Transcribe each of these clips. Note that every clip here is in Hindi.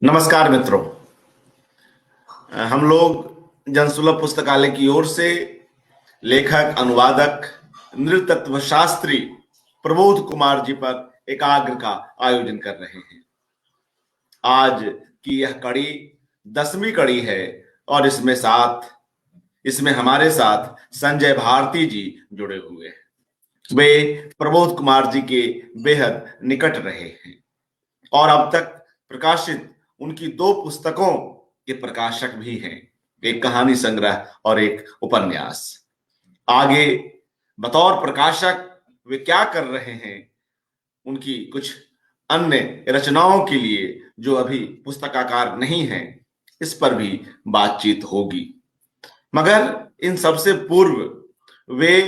नमस्कार मित्रों। हम लोग जनसुलभ पुस्तकालय की ओर से लेखक, अनुवादक, नृतत्व शास्त्री प्रबोध कुमार जी पर एकाग्र का आयोजन कर रहे हैं। आज की यह कड़ी 10वीं कड़ी है और इसमें हमारे साथ संजय भारती जी जुड़े हुए हैं। वे प्रबोध कुमार जी के बेहद निकट रहे हैं और अब तक प्रकाशित उनकी 2 पुस्तकों के प्रकाशक भी हैं, एक कहानी संग्रह और एक उपन्यास। आगे बतौर प्रकाशक वे क्या कर रहे हैं, उनकी कुछ अन्य रचनाओं के लिए जो अभी पुस्तकाकार नहीं है, इस पर भी बातचीत होगी। मगर इन सबसे पूर्व वे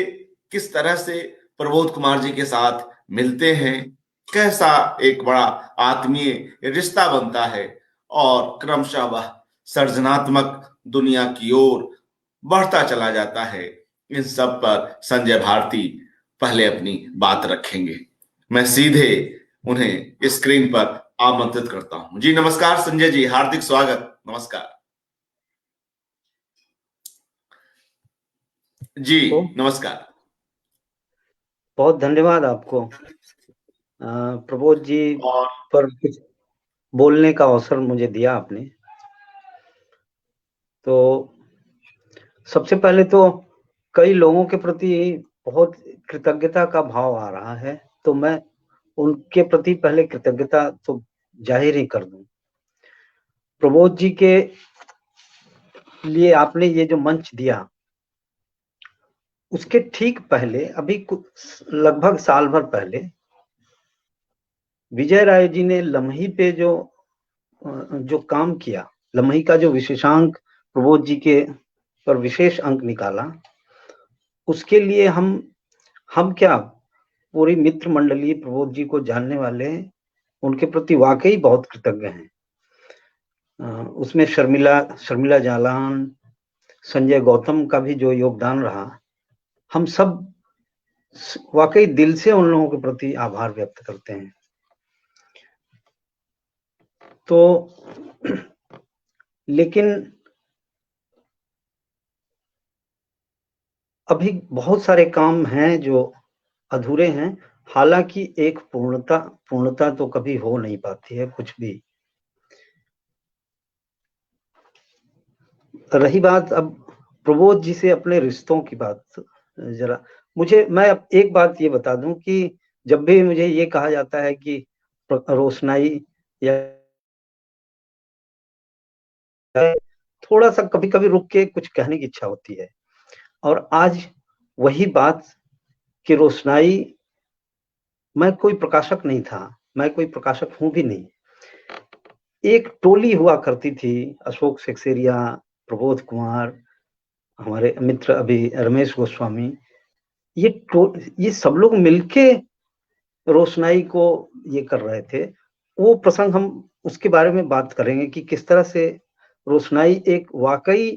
किस तरह से प्रबोध कुमार जी के साथ मिलते हैं, कैसा एक बड़ा आत्मीय रिश्ता बनता है और क्रमशः वह सर्जनात्मक दुनिया की ओर बढ़ता चला जाता है, इन सब पर संजय भारती पहले अपनी बात रखेंगे। मैं सीधे उन्हें स्क्रीन पर आमंत्रित करता हूं। जी नमस्कार संजय जी, हार्दिक स्वागत। नमस्कार जी। नमस्कार। बहुत धन्यवाद आपको प्रबोध जी और पर कुछ बोलने का अवसर मुझे दिया आपने। तो सबसे पहले तो कई लोगों के प्रति बहुत कृतज्ञता का भाव आ रहा है, तो मैं उनके प्रति पहले कृतज्ञता तो जाहिर ही कर दूं। प्रबोध जी के लिए आपने ये जो मंच दिया, उसके ठीक पहले अभी कुछ लगभग साल भर पहले विजय राय जी ने लम्ही पे जो काम किया, लम्ही का जो विशेषांक प्रबोध जी के पर विशेष अंक निकाला, उसके लिए हम क्या पूरी मित्र मंडली प्रबोध जी को जानने वाले उनके प्रति वाकई बहुत कृतज्ञ हैं। उसमें शर्मिला जालान, संजय गौतम का भी जो योगदान रहा, हम सब वाकई दिल से उन लोगों के प्रति आभार व्यक्त करते हैं। तो लेकिन अभी बहुत सारे काम हैं जो अधूरे हैं, हालांकि एक पूर्णता तो कभी हो नहीं पाती है कुछ भी। रही बात अब प्रबोध जी से अपने रिश्तों की बात, जरा मैं अब एक बात ये बता दूं कि जब भी मुझे ये कहा जाता है कि रोशनाई या थोड़ा सा कभी कभी रुक के कुछ कहने की इच्छा होती है, और आज वही बात कि रोशनाई, मैं कोई प्रकाशक नहीं था, मैं कोई प्रकाशक हूं भी नहीं। एक टोली हुआ करती थी, अशोक सक्सेरिया, प्रबोध कुमार, हमारे मित्र अभी रमेश गोस्वामी, ये सब लोग मिलके रोशनाई को ये कर रहे थे। वो प्रसंग हम उसके बारे में बात करेंगे कि किस तरह से रोशनाई एक वाकई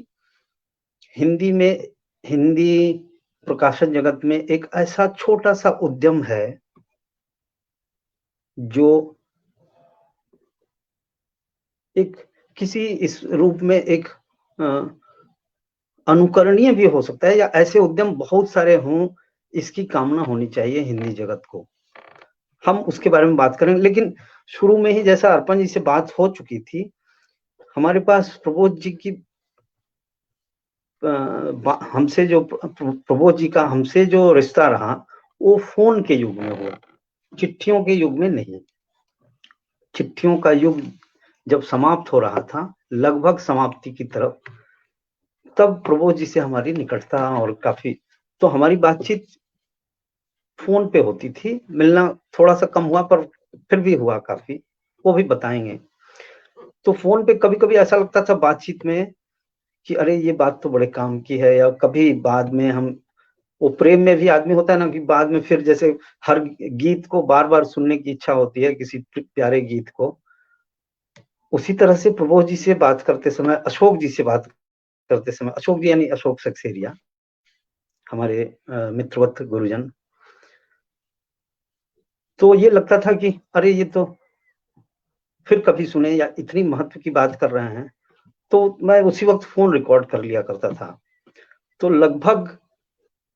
हिंदी प्रकाशन जगत में एक ऐसा छोटा सा उद्यम है जो एक किसी इस रूप में एक अनुकरणीय भी हो सकता है, या ऐसे उद्यम बहुत सारे हों, इसकी कामना होनी चाहिए हिंदी जगत को। हम उसके बारे में बात करेंगे, लेकिन शुरू में ही जैसा अर्पण जी से बात हो चुकी थी, हमारे पास प्रबोध जी की हमसे जो प्रबोध जी का हमसे जो रिश्ता रहा, वो फोन के युग में हुआ, चिट्ठियों के युग में नहीं। चिट्ठियों का युग जब समाप्त हो रहा था, लगभग समाप्ति की तरफ, तब प्रबोध जी से हमारी निकटता और काफी, तो हमारी बातचीत फोन पे होती थी। मिलना थोड़ा सा कम हुआ, पर फिर भी हुआ काफी, वो भी बताएंगे। तो फोन पे कभी कभी ऐसा लगता था बातचीत में कि अरे ये बात तो बड़े काम की है, या कभी बाद में हम, वो प्रेम में भी आदमी होता है ना कि बाद में फिर जैसे हर गीत को बार बार सुनने की इच्छा होती है, किसी प्यारे गीत को, उसी तरह से प्रबोध जी से बात करते समय, अशोक जी से बात करते समय, अशोक जी यानी अशोक सक्सेरिया, हमारे मित्रवत गुरुजन, तो ये लगता था कि अरे ये तो फिर कभी सुने या इतनी महत्व की बात कर रहे हैं, तो मैं उसी वक्त फोन रिकॉर्ड कर लिया करता था। तो लगभग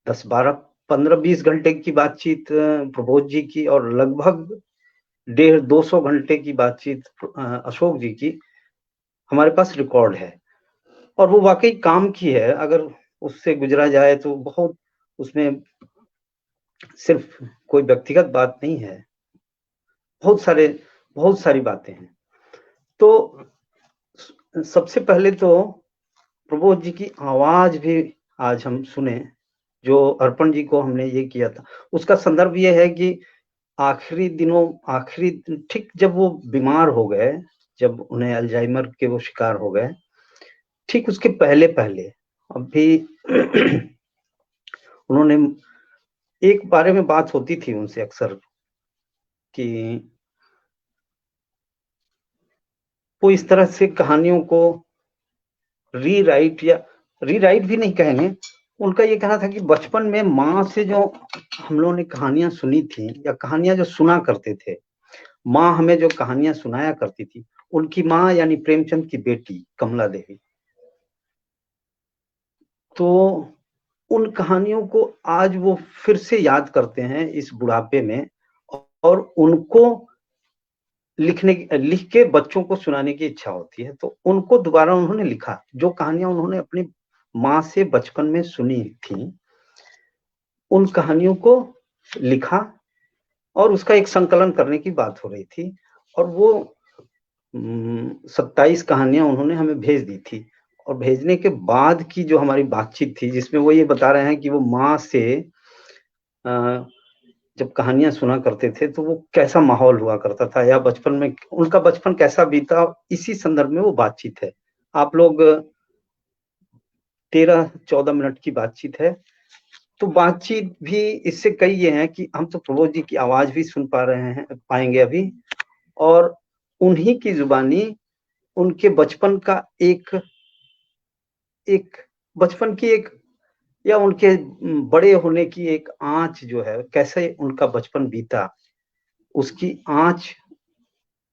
10-12 15-20 घंटे की बातचीत प्रबोध जी की, और लगभग 150-200 घंटे की बातचीत अशोक जी की हमारे पास रिकॉर्ड है। और वो वाकई काम की है। अगर उससे गुजरा जाए तो बहुत उसमें सिर्फ कोई व्यक्तिगत बात नहीं है, बहुत सारी बातें हैं। तो सबसे पहले तो प्रबोध जी की आवाज भी आज हम सुने, जो अर्पण जी को हमने ये किया था। उसका संदर्भ ये है कि आखिरी ठीक जब वो बीमार हो गए, जब उन्हें अल्जाइमर के वो शिकार हो गए, ठीक उसके पहले पहले अभी उन्होंने एक बारे में बात होती थी उनसे अक्सर कि वो इस तरह से कहानियों को रीराइट भी नहीं कहेंगे, उनका ये कहना था कि बचपन में माँ से जो हम लोगों ने कहानियां सुनी थी या कहानियां जो सुना करते थे, माँ हमें जो कहानियां सुनाया करती थी, उनकी माँ यानी प्रेमचंद की बेटी कमला देवी, तो उन कहानियों को आज वो फिर से याद करते हैं इस बुढ़ापे में, और उनको लिख के बच्चों को सुनाने की इच्छा होती है। तो उनको दोबारा उन्होंने लिखा, जो कहानियां उन्होंने अपनी माँ से बचपन में सुनी थी, उन कहानियों को लिखा और उसका एक संकलन करने की बात हो रही थी। और वो 27 कहानियां उन्होंने हमें भेज दी थी। और भेजने के बाद की जो हमारी बातचीत थी, जिसमें वो ये बता रहे हैं कि वो माँ से जब कहानियां सुना करते थे तो वो कैसा माहौल हुआ करता था, या बचपन में उनका बचपन कैसा बीता, इसी संदर्भ में वो बातचीत है। आप लोग 13-14 मिनट की बातचीत है। तो बातचीत भी इससे कई ये है कि हम तो प्रबोध जी की आवाज भी सुन पाएंगे अभी, और उन्हीं की जुबानी उनके बचपन का एक बचपन की एक या उनके बड़े होने की एक आँच जो है, कैसे उनका बचपन बीता, उसकी आँच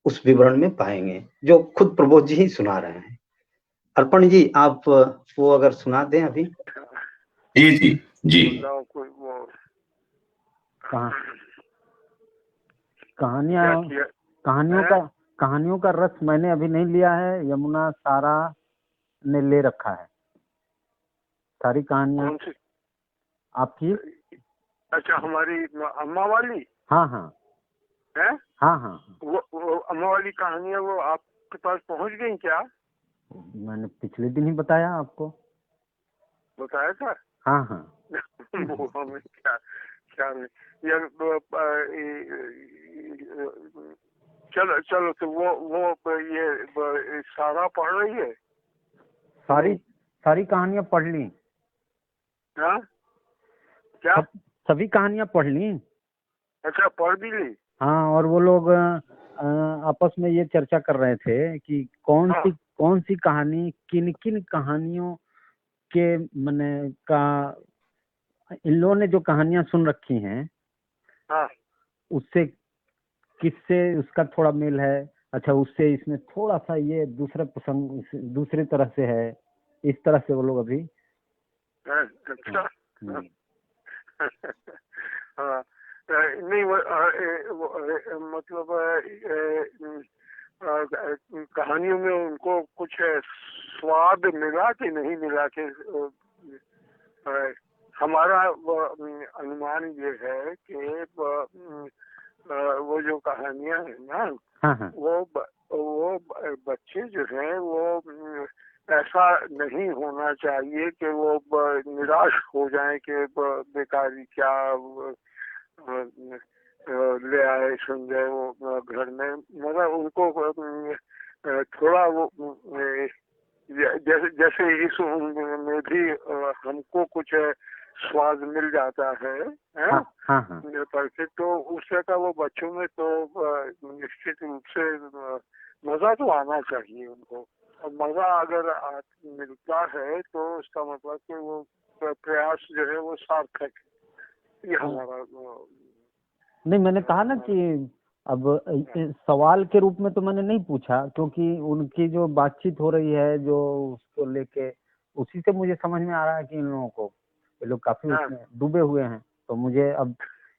उस विवरण में पाएंगे, जो खुद प्रबोध जी ही सुना रहे हैं। अर्पण जी, आप वो अगर सुना दें अभी। जी जी जी। कोई वो कहानियों का रस मैंने अभी नहीं लिया है, यमुना सारा ने ले रखा है सारी कहानियां आपकी। अच्छा, हमारी अम्मा वाली। हाँ हाँ है? हाँ हाँ। वो अम्मा वाली कहानियां वो आपके पास पहुंच गई क्या? मैंने पिछले दिन ही बताया आपको। बताया था? हाँ हाँ। वो हमें क्या नहीं यार। चलो तो वो ये सारा पढ़ रही है। सारी कहानियां पढ़ ली। हाँ क्या? सभी कहानियां पढ़ ली। अच्छा, पढ़ भी ली। हाँ, और वो लोग आपस में ये चर्चा कर रहे थे कि कौन सी कहानी किन किन कहानियों के मने का इन लोगों ने जो कहानियां सुन रखी हैं, हाँ, उससे किससे उसका थोड़ा मेल है। अच्छा, उससे इसमें थोड़ा सा ये दूसरी तरह से है, इस तरह से वो लोग अभी। अच्छा। हाँ, नहीं मतलब कहानियों में उनको कुछ स्वाद मिला कि नहीं मिला कि हमारा अनुमान ये है कि वो जो कहानियां है ना, हाँ। वो बच्चे जो हैं वो ऐसा नहीं होना चाहिए कि वो निराश हो जाएं कि बेकारी क्या ले आए संजय वो घर में। मगर उनको थोड़ा वो जैसे इस उम्र में भी हमको कुछ स्वाद मिल जाता है, हाँ। पर तो उससे का वो बच्चों में तो निश्चित रूप से मजा तो आना चाहिए उनको। और मजा अगर मिलता है तो उसका मतलब कि वो प्रयास जो है वो सार्थक है। ये हमारा नहीं, मैंने कहा ना कि अब सवाल के रूप में तो मैंने नहीं पूछा, क्योंकि उनकी जो बातचीत हो रही है जो उसको लेके, उसी से मुझे समझ में आ रहा है कि इन लोगों को, ये लोग काफी हाँ। उसमें डूबे हुए हैं। तो मुझे अब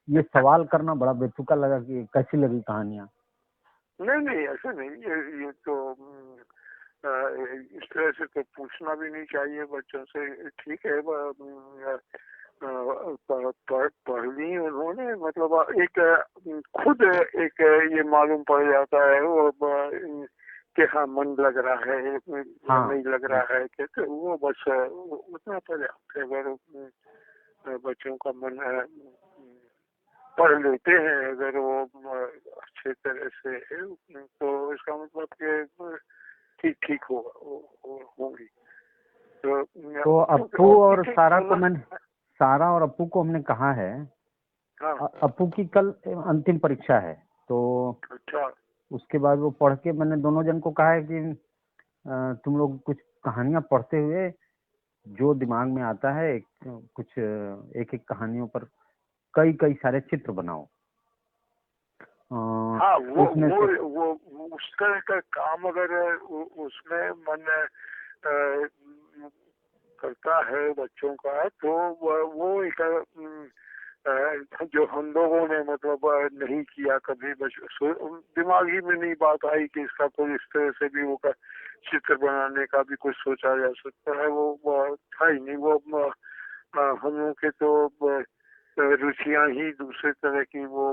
ये सवाल करना बड़ा बेतुका लगा कि कैसी लगी कहानियाँ। नहीं ऐसा नहीं, ये तो इस तरह से तो पूछना भी नहीं चाहिए बच्चों से। ठीक है, पढ़ ली उन्होंने, मतलब एक खुद एक ये मालूम पड़ जाता है वो कि हाँ मन लग रहा है या हाँ। नहीं लग रहा है, कि तो वो बस उतना पर्याप्त है। अगर बच्चों का मन पढ़ लेते हैं अगर वो अच्छे तरह से, तो इसका मतलब कि ठीक ठीक होगी। तो अप्पू और सारा को मैंने, सारा और अप्पू को हमने कहा है, हाँ। अप्पू की कल अंतिम परीक्षा है, तो अच्छा। उसके बाद वो पढ़ के, मैंने दोनों जन को कहा है कि तुम लोग कुछ कहानियां पढ़ते हुए जो दिमाग में आता है कुछ एक एक कहानियों पर कई कई सारे चित्र बनाओ। हाँ, वो उस तरह का काम अगर उसमें मन करता है बच्चों का, तो वो एक जो हम लोगों ने मतलब नहीं किया कभी, दिमाग ही में नहीं बात आई कि इसका कोई इस तरह से भी वो चित्र बनाने का भी कुछ सोचा जा सकता है, वो था ही नहीं। वो हम लोग के तो रुचियां ही दूसरे तरह की वो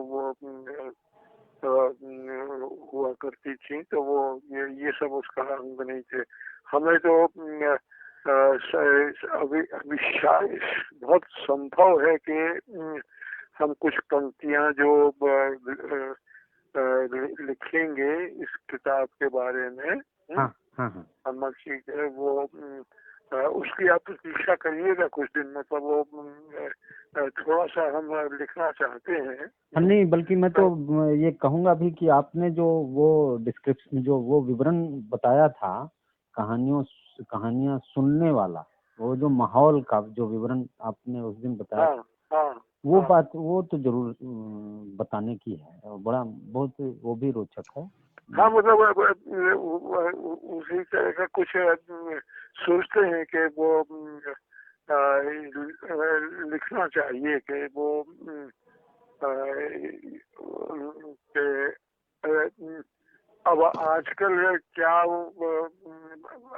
हुआ करती थी, तो वो ये सब उसका अंग नहीं थे। हमें तो अभी शायद बहुत संभव है कि हम कुछ पंक्तियां जो लिखेंगे इस किताब के बारे में, अमर जी के, वो उसकी आप प्रतीक्षा करिएगा कुछ दिन। मतलब वो थोड़ा सा हम लिखना चाहते हैं। नहीं, बल्कि मैं तो ये कहूंगा भी कि आपने जो वो डिस्क्रिप्शन, जो वो विवरण बताया था कहानियां सुनने वाला, वो जो माहौल का जो विवरण आपने उस दिन बताया, वो बात वो तो जरूर बताने की है, और बड़ा बहुत वो भी रोचक है। हाँ, मतलब उसी तरह का कुछ सोचते हैं कि वो लिखना चाहिए कि वो अब आजकल क्या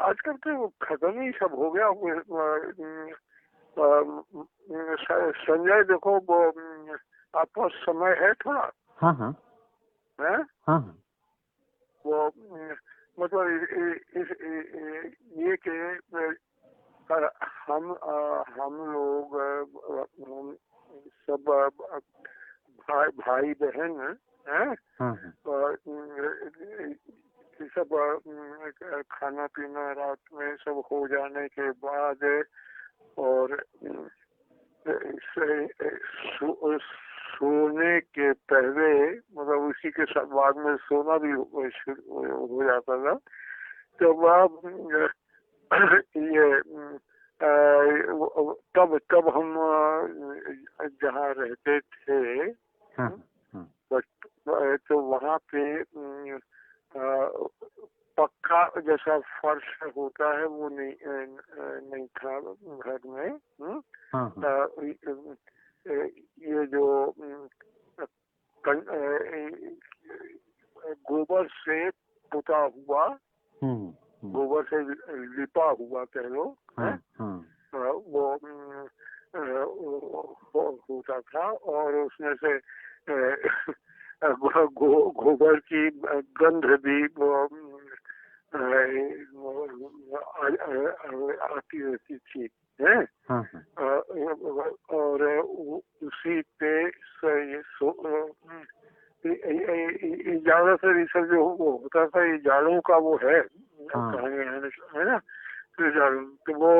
आजकल तो खत्म ही सब हो गया। संजय देखो, वो आपके पास समय है थोड़ा? हाँ। वो मतलब ये कि हम लोग सब भाई बहन हैं, सब खाना पीना रात में सब हो जाने के बाद, और सोने के पहले, मतलब उसी के साथ बाद में सोना भी हो जाता था। तो अब ये तब हम जहाँ रहते थे, तो वहाँ पे पक्का जैसा फर्श होता है वो नहीं था घर में। ये जो गोबर से पुता हुआ, गोबर से लिपा हुआ कह लो, वो होता था, और उसमें से गोबर की गंध भी आती रहती थी, है। और उसी पे ज्यादातर ये सब जो वो होता था, ये जालों का वो है कहानी है ना, तो वो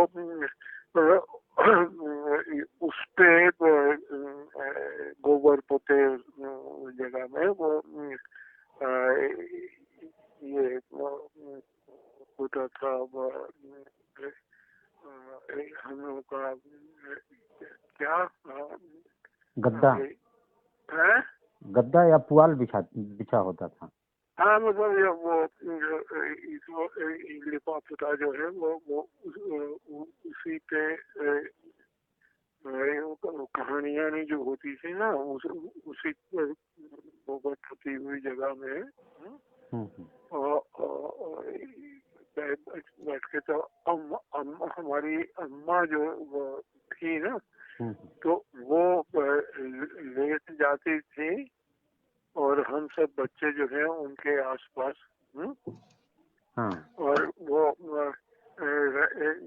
उस पे गोबर पोते जगह में वो ये होता था। हम लोग का क्या गद्दा गद्दा या पुआल बिछा होता था। हाँ, मतलब ये वो लिपा पुता जो है वो उसी पे कहानियां नहीं जो होती थी ना, उसी वो पुती हुई जगह में बैठ के तो हमारी अम्मा जो वो थी ना, तो वो लेट जाती थी और हम सब बच्चे जो है उनके आसपास। हाँ। और वो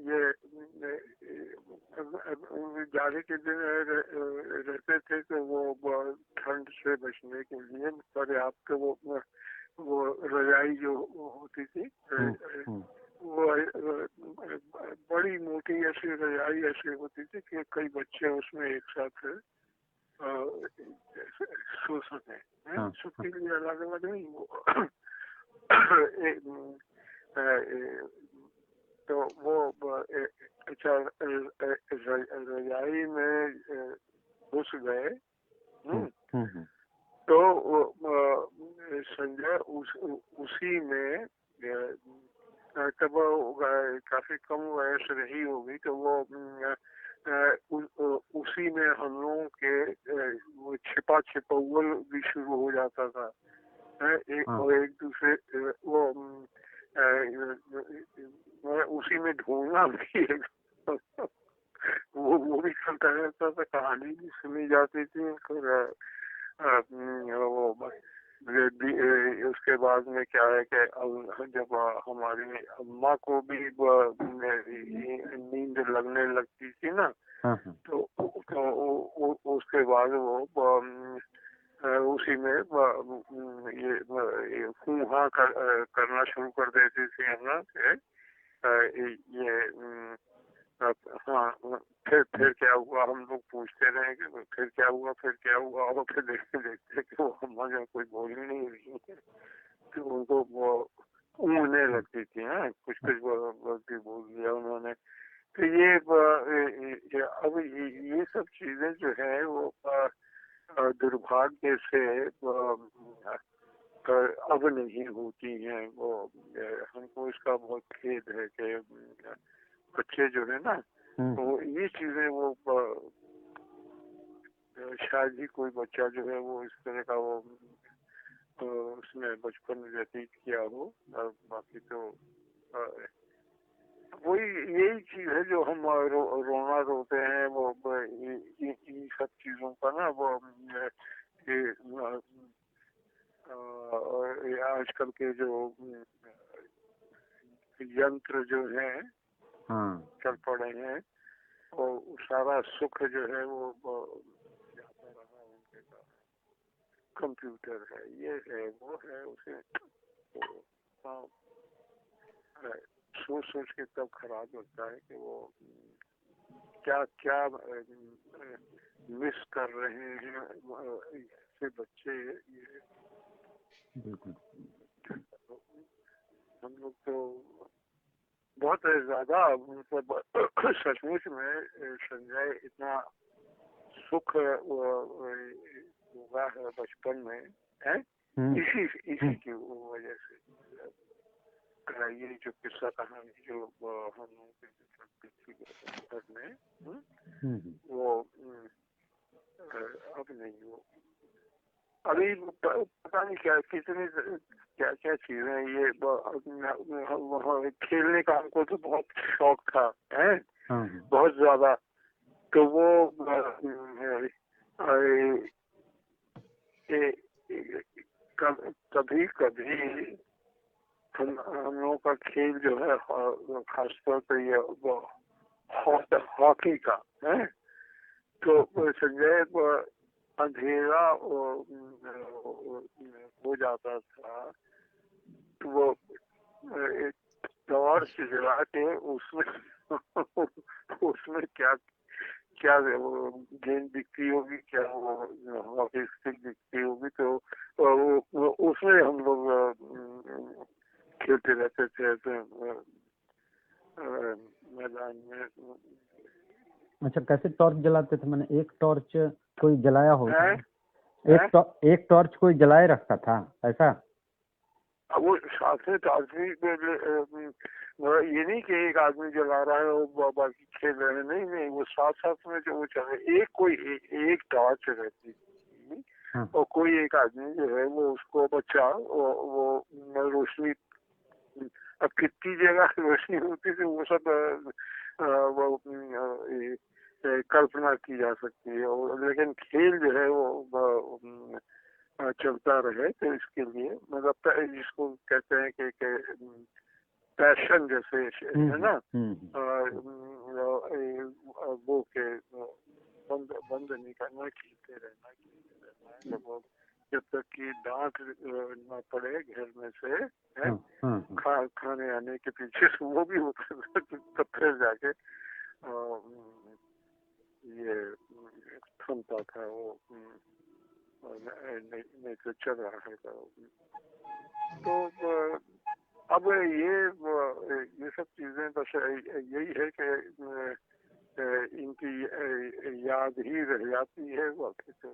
ये जाड़े के दिन रहते थे तो वो ठंड से बचने के लिए पर्याप्त वो रजाई जो होती थी, वो बड़ी मोटी ऐसी रजाई ऐसी होती थी कि कई बच्चे उसमें एक साथ सो सके। सबके लिए अलग अलग नहीं वो तो वो अच्छा रजाई में घुस गए। तो संजय उसी में तब काफी कम वयस रही होगी, तो वो उसी में हम लोगों के वो छिपा छिपौल भी शुरू हो जाता था। एक दूसरे वो उसी में ढूंढना भी वो भी चलता रहता था, कहानी भी सुनी जाती थी। और वो उसके बाद में क्या है कि जब हमारी अम्मा को भी नींद लगने लगती थी ना, तो उसके बाद वो उसी में ये फूहा करना शुरू कर देती थी है ना, ये हाँ फिर क्या हुआ, हम लोग पूछते रहे कि फिर क्या हुआ फिर क्या हुआ, और फिर देखते देखते कि वो अम्मा जो कोई बोल ही नहीं रही है, तो उनको वो ऊँघने लगती थी। कुछ बोल दिया उन्होंने। तो ये अब ये सब चीजें जो है वो दुर्भाग्य से अब नहीं होती हैं। वो हमको इसका बहुत खेद है कि बच्चे जो है ना, तो ये चीजें वो शायद ही कोई बच्चा जो है वो इस तरह का वो उसने बचपन व्यतीत किया हो। बाकी तो वही यही चीज है जो हम रोना रोते हैं वो इन सब चीजों का ना, वो ये आजकल के जो यंत्र जो है चल पड़े हैं, और सारा सुख जो है वो जाता रहा उनके का कंप्यूटर है, ये है वो है, उसे सोच सोच के तब खराब लगता है कि वो क्या क्या मिस कर रहे हैं ऐसे बच्चे। ये हम लोग तो बहुत ज्यादा मतलब सचमुच में संजय इतना सुख हुआ है बचपन में है, इसी की वजह से। ये जो किस्सा कहानी जो हम लोग में वो अब नहीं, वो अभी पता नहीं क्या कितनी क्या क्या चीजें ये खेलने का हमको तो बहुत शौक था है, बहुत ज्यादा। तो वो कभी कभी हम लोगों का खेल जो है खासतौर पर ये हॉकी का है, तो संजय अंधेरा हो जाता था, तो वो एक टॉर्च जला के उसमें क्या क्या गेंद दिखती होगी, क्या वो हॉकी स्टिक दिखती होगी, तो उसमें हम लोग खेलते रहते थे मैदान में। अच्छा, कैसे टॉर्च जलाते थे? मैंने एक टॉर्च कोई जलाया हो, एक टॉर्च कोई जलाए रखता था ऐसा? अब वो साथ में आदमी ये नहीं कि एक आदमी जला रहा है और बाकी खेल रहे हैं, नहीं नहीं, वो साथ साथ में जो वो चल रहे, एक टॉर्च रहती थी और कोई एक आदमी जो है वो उसको बचा, वो रोशनी, अब कितनी जगह रोशनी होती थी वो सब वो कल्पना की जा सकती है, और लेकिन खेल जो है वो चलता रहे, तो इसके लिए मतलब जिसको कहते हैं कि पैशन जैसे है ना, वो के बंद नहीं करना, खेलते रहना जब तक कि डांट न पड़े घर में से है, खाने आने के पीछे वो भी तब फिर जाके ये थमता था वो, नहीं तो चल रहा है तो अब ये सब चीजें बस यही है कि इनकी याद ही रह जाती है, बाकी तो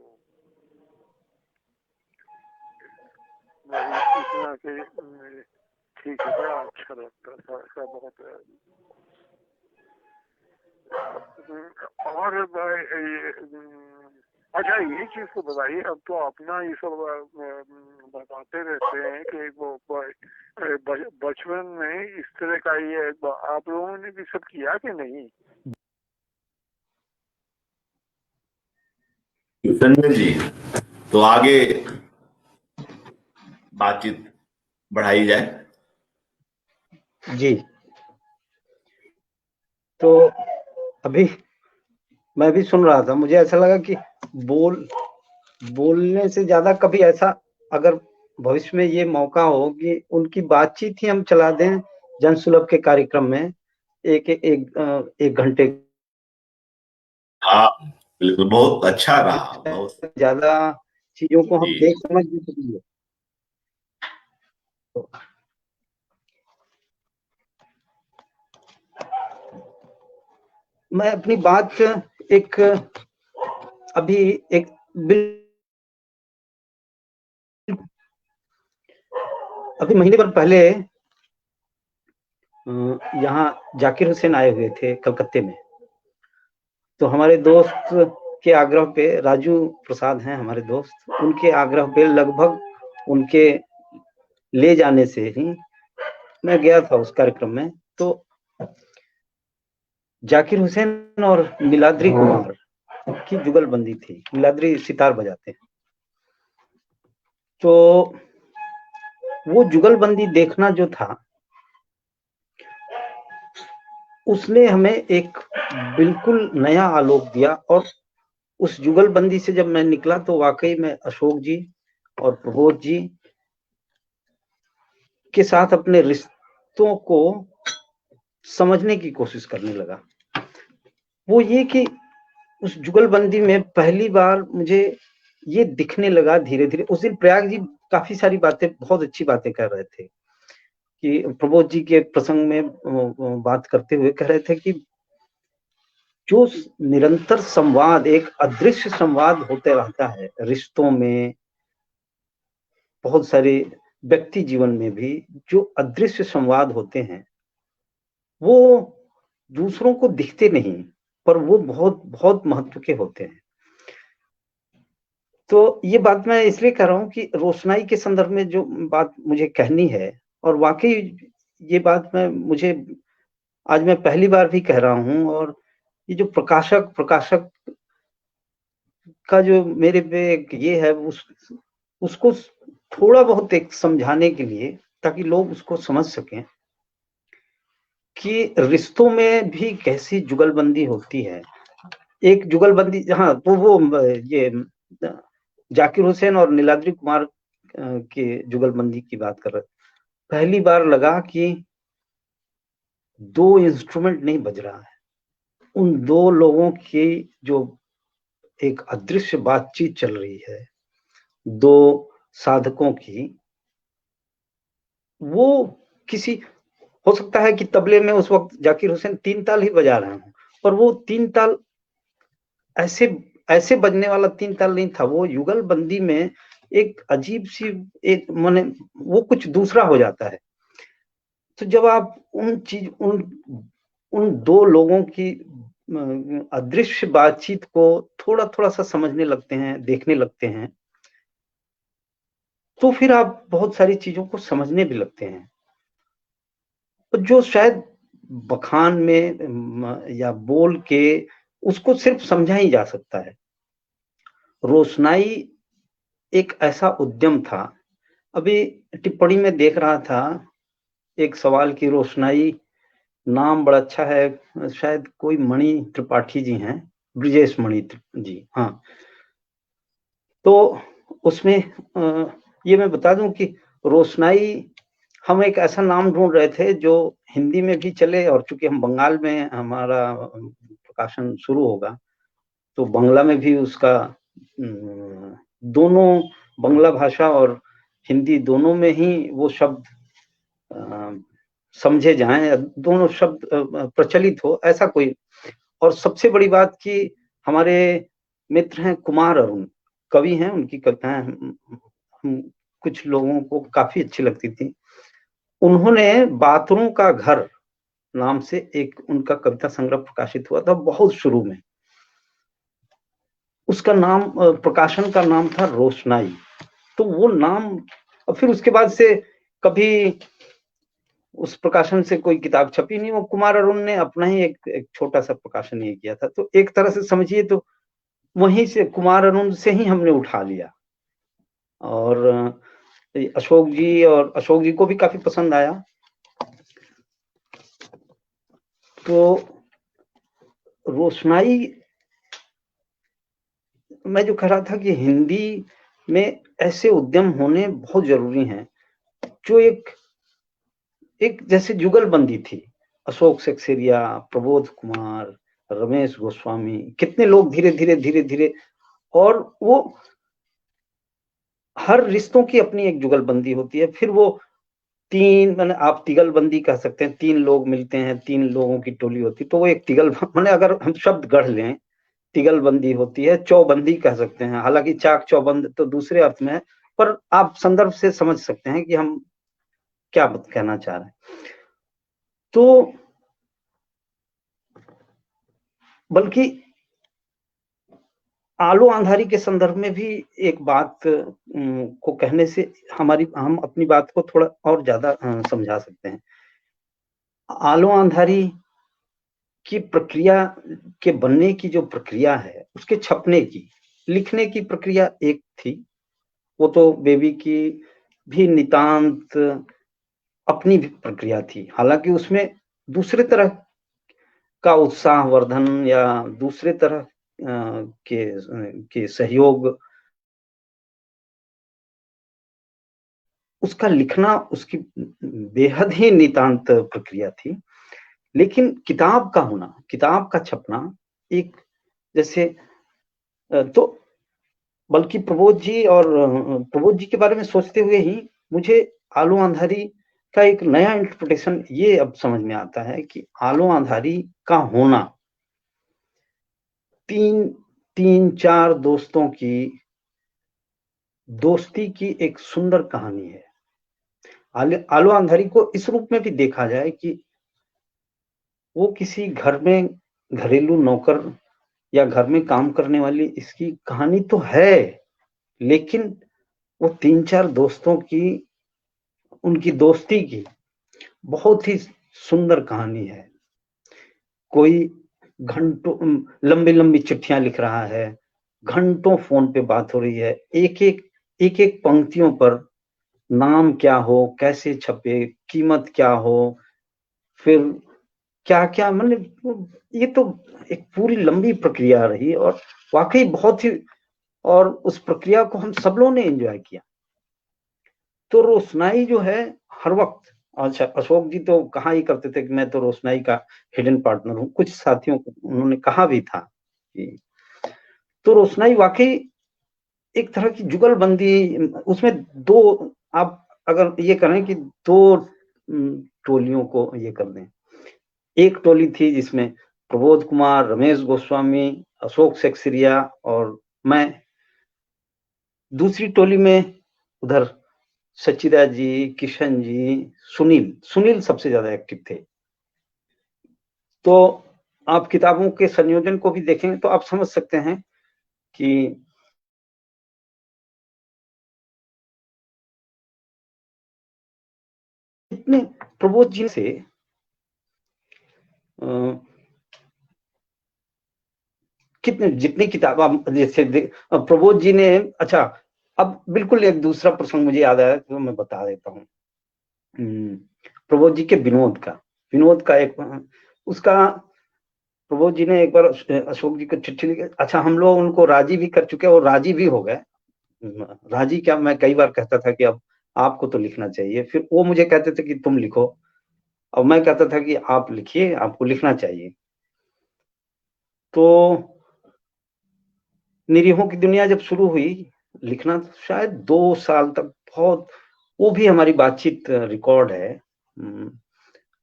इतना कि ठीक है, बड़ा अच्छा लगता था ऐसा बहुत। और अच्छा ये चीज को बताइए, अब तो अपना ये सब बताते रहते हैं कि वो बचपन में इस तरह का ये आप लोगों ने भी सब किया कि नहीं? संजय जी, तो आगे बातचीत बढ़ाई जाए। जी, तो अभी मैं भी सुन रहा था, मुझे ऐसा लगा कि बोलने से ज्यादा कभी ऐसा अगर भविष्य में ये मौका हो कि उनकी बातचीत ही हम चला दें जनसुलभ के कार्यक्रम में एक घंटे। हाँ बिल्कुल, बहुत अच्छा रहा, बहुत ज्यादा चीजों को हम देख समझ भी सकेंगे। मैं अपनी बात अभी महीने भर पहले यहाँ जाकिर हुसैन आए हुए थे कलकत्ते में, तो हमारे दोस्त के आग्रह पे, राजू प्रसाद हैं हमारे दोस्त, उनके आग्रह पे लगभग उनके ले जाने से ही मैं गया था उस कार्यक्रम में। तो जाकिर हुसैन और मिलाद्री कुमार की जुगलबंदी थी, मिलाद्री सितार बजाते हैं, तो वो जुगलबंदी देखना जो था उसने हमें एक बिल्कुल नया आलोक दिया। और उस जुगलबंदी से जब मैं निकला तो वाकई में अशोक जी और प्रबोध जी के साथ अपने रिश्तों को समझने की कोशिश करने लगा। वो ये कि उस जुगलबंदी में पहली बार मुझे ये दिखने लगा धीरे धीरे। उस दिन प्रयाग जी काफी सारी बातें, बहुत अच्छी बातें कर रहे थे कि प्रबोध जी के प्रसंग में बात करते हुए कह रहे थे कि जो निरंतर संवाद, एक अदृश्य संवाद होते रहता है रिश्तों में, बहुत सारे व्यक्ति जीवन में भी जो अदृश्य संवाद होते हैं वो दूसरों को दिखते नहीं, पर वो बहुत बहुत महत्व के होते हैं। तो ये बात मैं इसलिए कह रहा हूँ कि रोशनाई के संदर्भ में जो बात मुझे कहनी है, और वाकई ये बात आज मैं पहली बार भी कह रहा हूँ, और ये जो प्रकाशक का जो मेरे पे एक ये है, उसको थोड़ा बहुत एक समझाने के लिए, ताकि लोग उसको समझ सकें कि रिश्तों में भी कैसी जुगलबंदी होती है। एक जुगलबंदी, हाँ, तो वो ये जाकिर हुसैन और नीलाद्री कुमार के जुगलबंदी की बात कर रहे। पहली बार लगा कि दो इंस्ट्रूमेंट नहीं बज रहा है, उन दो लोगों की जो एक अदृश्य बातचीत चल रही है, दो साधकों की, वो किसी, हो सकता है कि तबले में उस वक्त जाकिर हुसैन 3 ताल ही बजा रहे हों, और वो 3 ताल ऐसे ऐसे बजने वाला 3 ताल नहीं था, वो युगलबंदी में एक अजीब सी एक माने वो कुछ दूसरा हो जाता है। तो जब आप उन 2 लोगों की अदृश्य बातचीत को थोड़ा-थोड़ा सा समझने लगते हैं, देखने लगते हैं, तो फिर आप बहुत सारी चीज़ों को समझने भी लगते हैं। तो जो शायद बखान में या बोल के उसको सिर्फ समझा ही जा सकता है। रोशनाई एक ऐसा उद्यम था। अभी टिप्पणी में देख रहा था एक सवाल की रोशनाई नाम बड़ा अच्छा है, शायद कोई मणि त्रिपाठी जी हैं, ब्रिजेश मणि जी, हाँ। तो उसमें ये मैं बता दूं कि रोशनाई हम एक ऐसा नाम ढूंढ रहे थे जो हिंदी में भी चले, और चूंकि हम बंगाल में हमारा प्रकाशन शुरू होगा तो बांग्ला में भी उसका दोनों बांग्ला भाषा और हिंदी दोनों में ही वो शब्द समझे जाएं, दोनों शब्द प्रचलित हो, ऐसा कोई। और सबसे बड़ी बात कि हमारे मित्र हैं कुमार अरुण, कवि हैं, उनकी कविताएं हम कुछ लोगों को काफी अच्छी लगती थी। उन्होंने बातरों का घर नाम से एक उनका कविता संग्रह प्रकाशित हुआ था बहुत शुरू में। उसका नाम प्रकाशन का नाम था रोशनाई। तो वो नाम, और फिर उसके बाद से कभी उस प्रकाशन से कोई किताब छपी नहीं। वो कुमार अरुण ने अपना ही एक छोटा सा प्रकाशन ये किया था। तो एक तरह से समझिए तो वहीं से कुमार अरुण से ही हमने उठा लिया, और अशोक जी को भी काफी पसंद आया। तो रोशनाई मैं जो कह रहा था कि हिंदी में ऐसे उद्यम होने बहुत जरूरी हैं जो एक जैसे जुगलबंदी थी। अशोक सक्सेरिया, प्रबोध कुमार, रमेश गोस्वामी, कितने लोग धीरे-धीरे और वो हर रिश्तों की अपनी एक जुगलबंदी होती है। फिर वो 3 माने आप तिगलबंदी कह सकते हैं, 3 लोग मिलते हैं, 3 लोगों की टोली होती है, तो वो एक तिगल माने अगर हम शब्द गढ़ लें, तिगलबंदी होती है, चौबंदी कह सकते हैं। हालांकि चाक चौबंद तो दूसरे अर्थ में है, पर आप संदर्भ से समझ सकते हैं कि हम क्या कहना चाह रहे हैं। तो बल्कि आलो अंधारी के संदर्भ में भी एक बात को कहने से हम अपनी बात को थोड़ा और ज्यादा समझा सकते हैं। आलो अंधारी की प्रक्रिया के बनने की जो प्रक्रिया है, उसके छपने की, लिखने की प्रक्रिया एक थी। वो तो बेबी की भी नितांत अपनी भी प्रक्रिया थी। हालांकि उसमें दूसरे तरह का उत्साहवर्धन या दूसरे तरह के सहयोग, उसका लिखना उसकी बेहद ही नितांत प्रक्रिया थी। लेकिन किताब का होना, किताब का छपना एक जैसे तो बल्कि प्रबोध जी के बारे में सोचते हुए ही मुझे आलो अंधारी का एक नया इंटरप्रिटेशन ये अब समझ में आता है कि आलो अंधारी का होना 3-4 दोस्तों की दोस्ती की एक सुंदर कहानी है। आलो अंधारी को इस रूप में भी देखा जाए कि वो किसी घर में घरेलू नौकर या घर में काम करने वाली इसकी कहानी तो है, लेकिन वो 3-4 दोस्तों की, उनकी दोस्ती की बहुत ही सुंदर कहानी है। कोई घंटों लंबी चिट्ठियां लिख रहा है, घंटों फोन पे बात हो रही है, एक पंक्तियों पर नाम क्या हो, कैसे छपे, कीमत क्या हो, फिर क्या मतलब ये तो एक पूरी लंबी प्रक्रिया रही और वाकई बहुत ही, और उस प्रक्रिया को हम सब लोगों ने एंजॉय किया। तो रोशनाई जो है हर वक्त, अच्छा अशोक जी तो कहा ही करते थे कि मैं तो रोशनाई का हिडन पार्टनर हूँ, कुछ साथियों को उन्होंने कहा भी था कि, तो रोशनाई वाकई एक तरह की जुगलबंदी, उसमें दो, आप अगर ये करें कि 2 टोलियों को ये कर दें। एक टोली थी जिसमें प्रबोध कुमार, रमेश गोस्वामी, अशोक सेक्सरिया और मैं दूसरी टोली में उधर सच्चिदा जी, किशन जी, सुनील सबसे ज्यादा एक्टिव थे। तो आप किताबों के संयोजन को भी देखेंगे तो आप समझ सकते हैं कि इतने प्रबोध जी से कितने जितनी किताब आप जैसे प्रबोध जी ने, अच्छा अब बिल्कुल एक दूसरा प्रसंग मुझे याद आया तो मैं बता देता हूँ। प्रबोध जी के विनोद का एक उसका प्रबोध जी ने एक बार अशोक जी को चिट्ठी लिखी। अच्छा हम लोग उनको राजी भी कर चुके और राजी भी हो गए। राजी क्या, मैं कई बार कहता था कि अब आपको तो लिखना चाहिए, फिर वो मुझे कहते थे कि तुम लिखो, और मैं कहता था कि आप लिखिए, आपको लिखना चाहिए। तो निरीहों की दुनिया जब शुरू हुई लिखना, तो शायद 2 साल तक बहुत, वो भी हमारी बातचीत रिकॉर्ड है।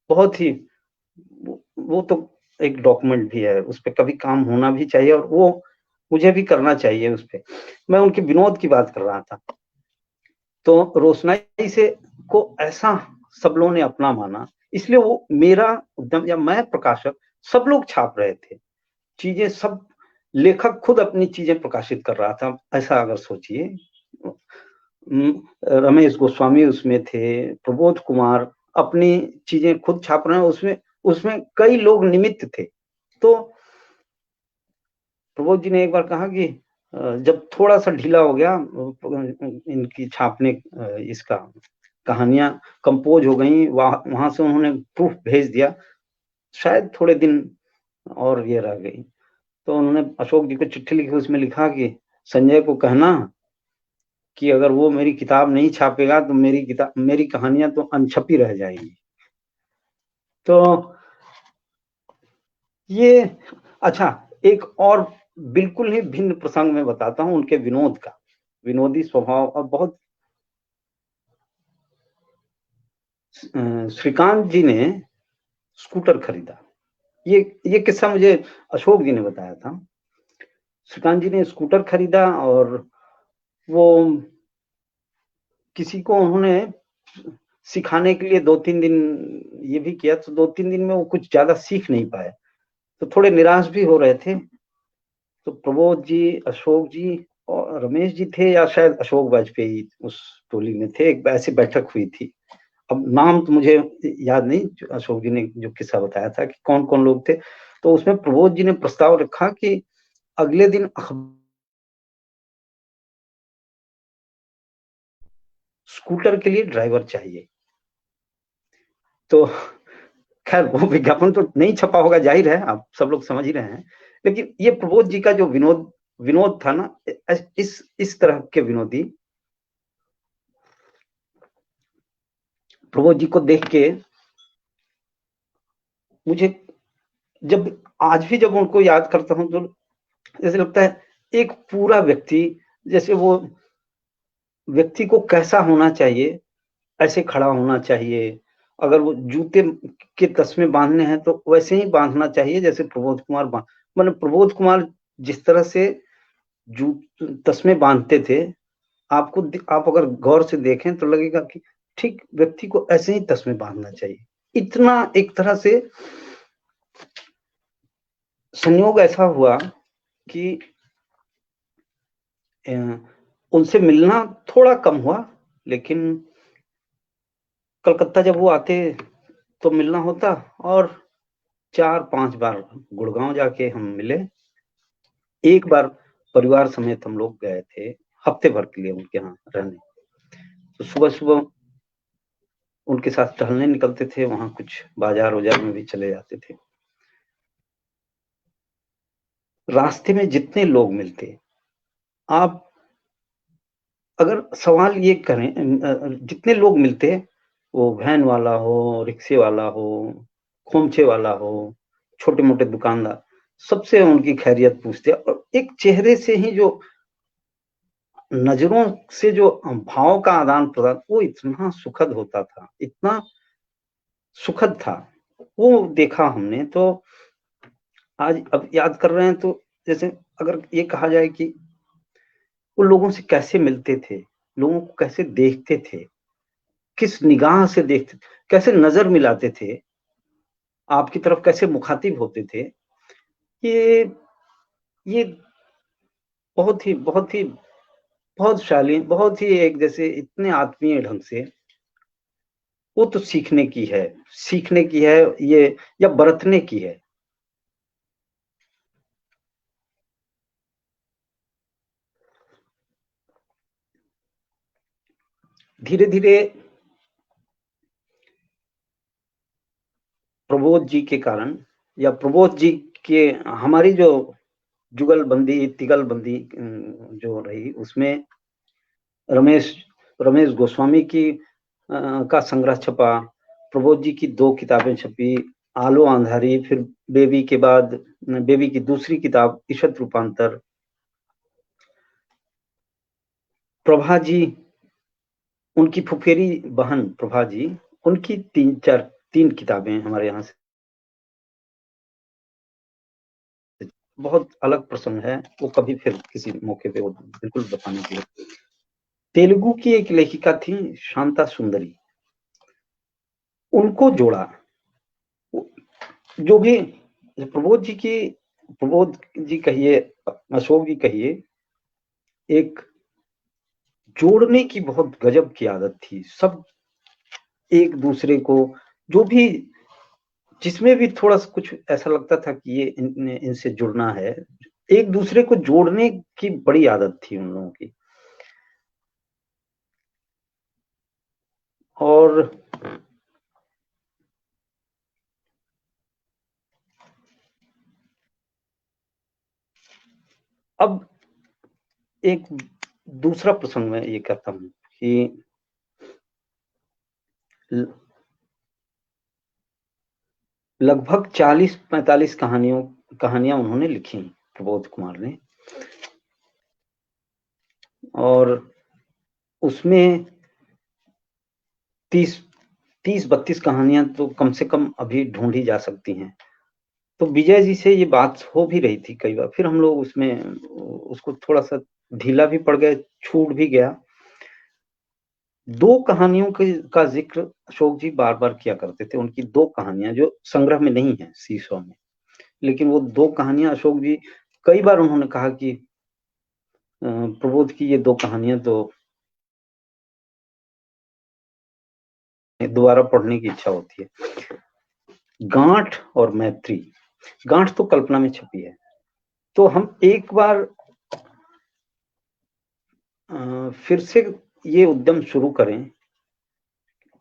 बहुत ही वो तो एक डॉक्यूमेंट भी है, उस पर कभी काम होना भी चाहिए और वो मुझे भी करना चाहिए उस पर। मैं उनके विनोद की बात कर रहा था। तो रोशनाई से को ऐसा सब लोगों ने अपना माना, इसलिए वो मेरा उद्यम या मैं प्रकाशक, सब लोग छाप रहे थे चीजें, सब लेखक खुद अपनी चीजें प्रकाशित कर रहा था। ऐसा अगर सोचिए, रमेश गोस्वामी उसमें थे, प्रबोध कुमार अपनी चीजें खुद छाप रहे हैं, उसमें कई लोग निमित्त थे। तो प्रबोध जी ने एक बार कहा कि जब थोड़ा सा ढीला हो गया इनकी छापने, इसका कहानियां कंपोज हो गई, वहां से उन्होंने प्रूफ भेज दिया, शायद थोड़े दिन और ये रह गई। तो उन्होंने अशोक जी को चिट्ठी लिखी, उसमें लिखा कि संजय को कहना कि अगर वो मेरी किताब नहीं छापेगा तो मेरी कहानियां तो अनछपी रह जाएगी। तो ये, अच्छा एक और बिल्कुल ही भिन्न प्रसंग में बताता हूं उनके विनोद का, विनोदी स्वभाव। और बहुत श्रीकांत जी ने स्कूटर खरीदा, ये किस्सा मुझे अशोक जी ने बताया था। श्रीकांत जी ने स्कूटर खरीदा और वो किसी को उन्होंने सिखाने के लिए 2-3 दिन ये भी किया, तो 2-3 दिन में वो कुछ ज्यादा सीख नहीं पाए, तो थोड़े निराश भी हो रहे थे। तो प्रबोध जी, अशोक जी और रमेश जी थे, या शायद अशोक वाजपेयी उस टोली में थे, एक ऐसी बैठक हुई थी। अब नाम तो मुझे याद नहीं, अशोक जी ने जो किस्सा बताया था कि कौन कौन लोग थे। तो उसमें प्रबोध जी ने प्रस्ताव रखा कि अगले दिन स्कूटर के लिए ड्राइवर चाहिए। तो खैर वो विज्ञापन तो नहीं छपा होगा, जाहिर है, आप सब लोग समझ ही रहे हैं। लेकिन ये प्रबोध जी का जो विनोद था ना, इस तरह के विनोदी, प्रबोध जी को देख के मुझे, जब आज भी जब उनको याद करता हूं तो जैसे लगता है एक पूरा व्यक्ति, जैसे वो व्यक्ति को कैसा होना चाहिए, ऐसे खड़ा होना चाहिए। अगर वो जूते के तस्मे बांधने हैं तो वैसे ही बांधना चाहिए जैसे प्रबोध कुमार मतलब प्रबोध कुमार जिस तरह से तस्मे बांधते थे, आप अगर गौर से देखें तो लगेगा कि ठीक व्यक्ति को ऐसे ही तस्मे बांधना चाहिए। इतना एक तरह से संयोग ऐसा हुआ कि उनसे मिलना थोड़ा कम हुआ, लेकिन कलकत्ता जब वो आते तो मिलना होता, और 4-5 बार गुड़गांव जाके हम मिले। एक बार परिवार समेत हम लोग गए थे हफ्ते भर के लिए उनके यहाँ रहने। तो सुबह सुबह उनके साथ टहलने निकलते थे, वहां कुछ बाजार में भी चले जाते थे। रास्ते में जितने लोग मिलते, आप अगर सवाल ये करें, जितने लोग मिलते, वो वैन वाला हो, रिक्शे वाला हो, खोमचे वाला हो, छोटे मोटे दुकानदार, सबसे उनकी खैरियत पूछते। और एक चेहरे से ही जो नजरों से जो भाव का आदान प्रदान, वो इतना सुखद होता था, इतना सुखद था वो देखा हमने। तो आज अब याद कर रहे हैं तो जैसे अगर ये कहा जाए कि वो लोगों से कैसे मिलते थे, लोगों को कैसे देखते थे, किस निगाह से देखते, कैसे नजर मिलाते थे, आपकी तरफ कैसे मुखातिब होते थे, ये ये बहुत शालीन, बहुत ही एक जैसे इतने आत्मीय ढंग से, वो तो सीखने की है ये, या बरतने की है। धीरे धीरे प्रबोध जी के कारण, या प्रबोध जी के, हमारी जो जुगलबंदी तिगलबंदी जो रही, उसमें रमेश रमेश गोस्वामी की का संग्रह छपा, प्रबोध जी की 2 किताबें छपी, आलो अंधारी, फिर बेबी के बाद बेबी की दूसरी किताब ईशत रूपांतर, प्रभा जी, उनकी फुफेरी बहन प्रभा जी, उनकी 3 किताबें हमारे यहाँ से। बहुत अलग प्रसंग है वो, कभी फिर किसी मौके पे वो बिल्कुल बताने के लिए। तेलुगु की एक लेखिका थी शांता सुंदरी, उनको जोड़ा। जो भी प्रबोध जी कहिए, अशोक जी कहिए, एक जोड़ने की बहुत गजब की आदत थी। सब एक दूसरे को, जो भी जिसमें भी थोड़ा सा कुछ ऐसा लगता था कि ये इनसे जुड़ना है, एक दूसरे को जोड़ने की बड़ी आदत थी उन लोगों की। और अब एक दूसरा प्रसंग मैं ये कहता हूं कि लगभग 40-45 कहानियां उन्होंने लिखी, प्रबोध कुमार ने, और उसमें 30-32 कहानियां तो कम से कम अभी ढूंढी जा सकती हैं। तो विजय जी से ये बात हो भी रही थी कई बार, फिर हम लोग उसमें उसको थोड़ा सा ढीला भी पड़ गए, छूट भी गया। 2 कहानियों का जिक्र अशोक जी बार बार किया करते थे, उनकी 2 कहानियां जो संग्रह में नहीं है, सीसो में, लेकिन वो 2 कहानियां अशोक जी कई बार उन्होंने कहा कि प्रबोध की ये 2 कहानियां तो दोबारा पढ़ने की इच्छा होती है। गांठ और मैत्री। गांठ तो कल्पना में छपी है, तो हम एक बार फिर से ये उद्यम शुरू करें,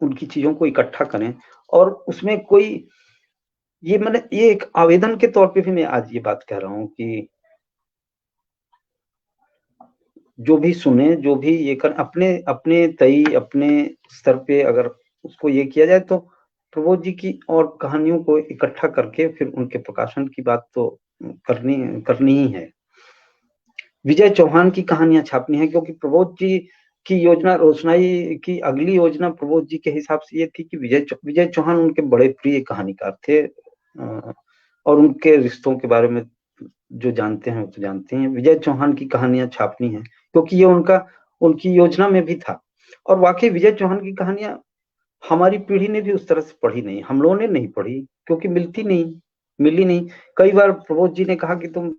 उनकी चीजों को इकट्ठा करें, और उसमें कोई, ये मैंने ये एक आवेदन के तौर पे भी मैं आज ये बात कह रहा हूं कि जो भी सुने, जो भी ये कर, अपने अपने तई अपने स्तर पे अगर उसको ये किया जाए, तो प्रबोध जी की और कहानियों को इकट्ठा करके फिर उनके प्रकाशन की बात तो करनी ही है। विजय चौहान की कहानियां छापनी है, क्योंकि प्रबोध जी की योजना, रोशनाई की अगली योजना प्रबोध जी के हिसाब से ये थी कि विजय चौहान उनके बड़े प्रिय कहानीकार थे, और उनके रिश्तों के बारे में जो जानते हैं वो तो जानते हैं। विजय चौहान की कहानियां छापनी है, क्योंकि ये उनकी योजना में भी था। और वाकई विजय चौहान की कहानियां हमारी पीढ़ी ने भी उस तरह से पढ़ी नहीं, हम लोगों ने नहीं पढ़ी, क्योंकि मिली नहीं। कई बार प्रबोध जी ने कहा कि तुम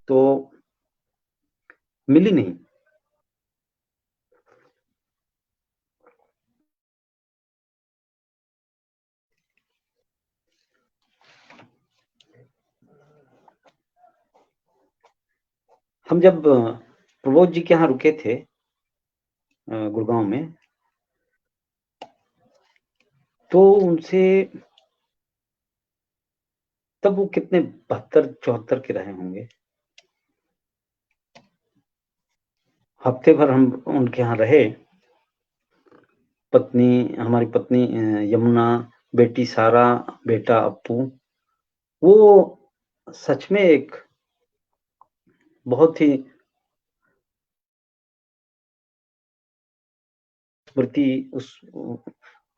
तो मिली नहीं। हम जब प्रबोध जी के यहाँ रुके थे गुड़गांव में, तो उनसे, तब वो कितने 72-74 के रहे होंगे। हफ्ते भर हम उनके यहाँ रहे। हमारी पत्नी यमुना, बेटी सारा, बेटा अप्पू, वो सच में एक बहुत ही स्मृति, उस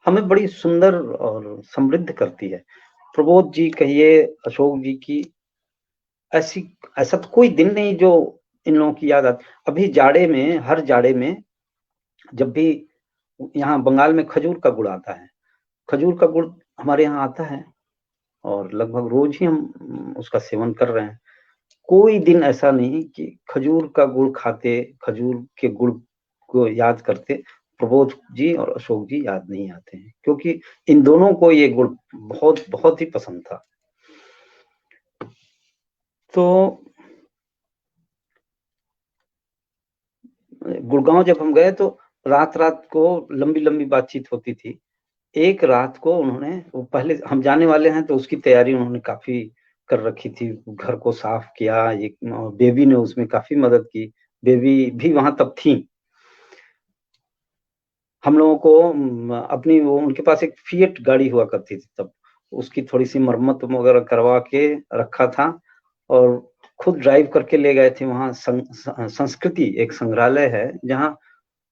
हमें बड़ी सुंदर और समृद्ध करती है। प्रबोध जी कहिए, अशोक जी की, ऐसा तो कोई दिन नहीं जो इन लोगों की याद आती। अभी जाड़े में, हर जाड़े में जब भी यहाँ बंगाल में खजूर का गुड़ आता है, खजूर का गुड़ हमारे यहाँ आता है और लगभग रोज ही हम उसका सेवन कर रहे हैं। कोई दिन ऐसा नहीं कि खजूर का गुड़ खाते, खजूर के गुड़ को याद करते प्रबोध जी और अशोक जी याद नहीं आते हैं, क्योंकि इन दोनों को ये गुड़ बहुत बहुत ही पसंद था। तो गुड़गांव जब हम गए तो रात रात को लंबी लंबी बातचीत होती थी। एक रात को उन्होंने, वो पहले हम जाने वाले हैं तो उसकी तैयारी उन्होंने काफी कर रखी थी, घर को साफ किया, एक बेबी ने उसमें काफी मदद की, बेबी भी वहां तब थी। हम लोगों को अपनी, वो उनके पास एक फिएट गाड़ी हुआ करती थी तब, उसकी थोड़ी सी मरम्मत वगैरह करवा के रखा था और खुद ड्राइव करके ले गए थे वहां। संस्कृति एक संग्रहालय है जहाँ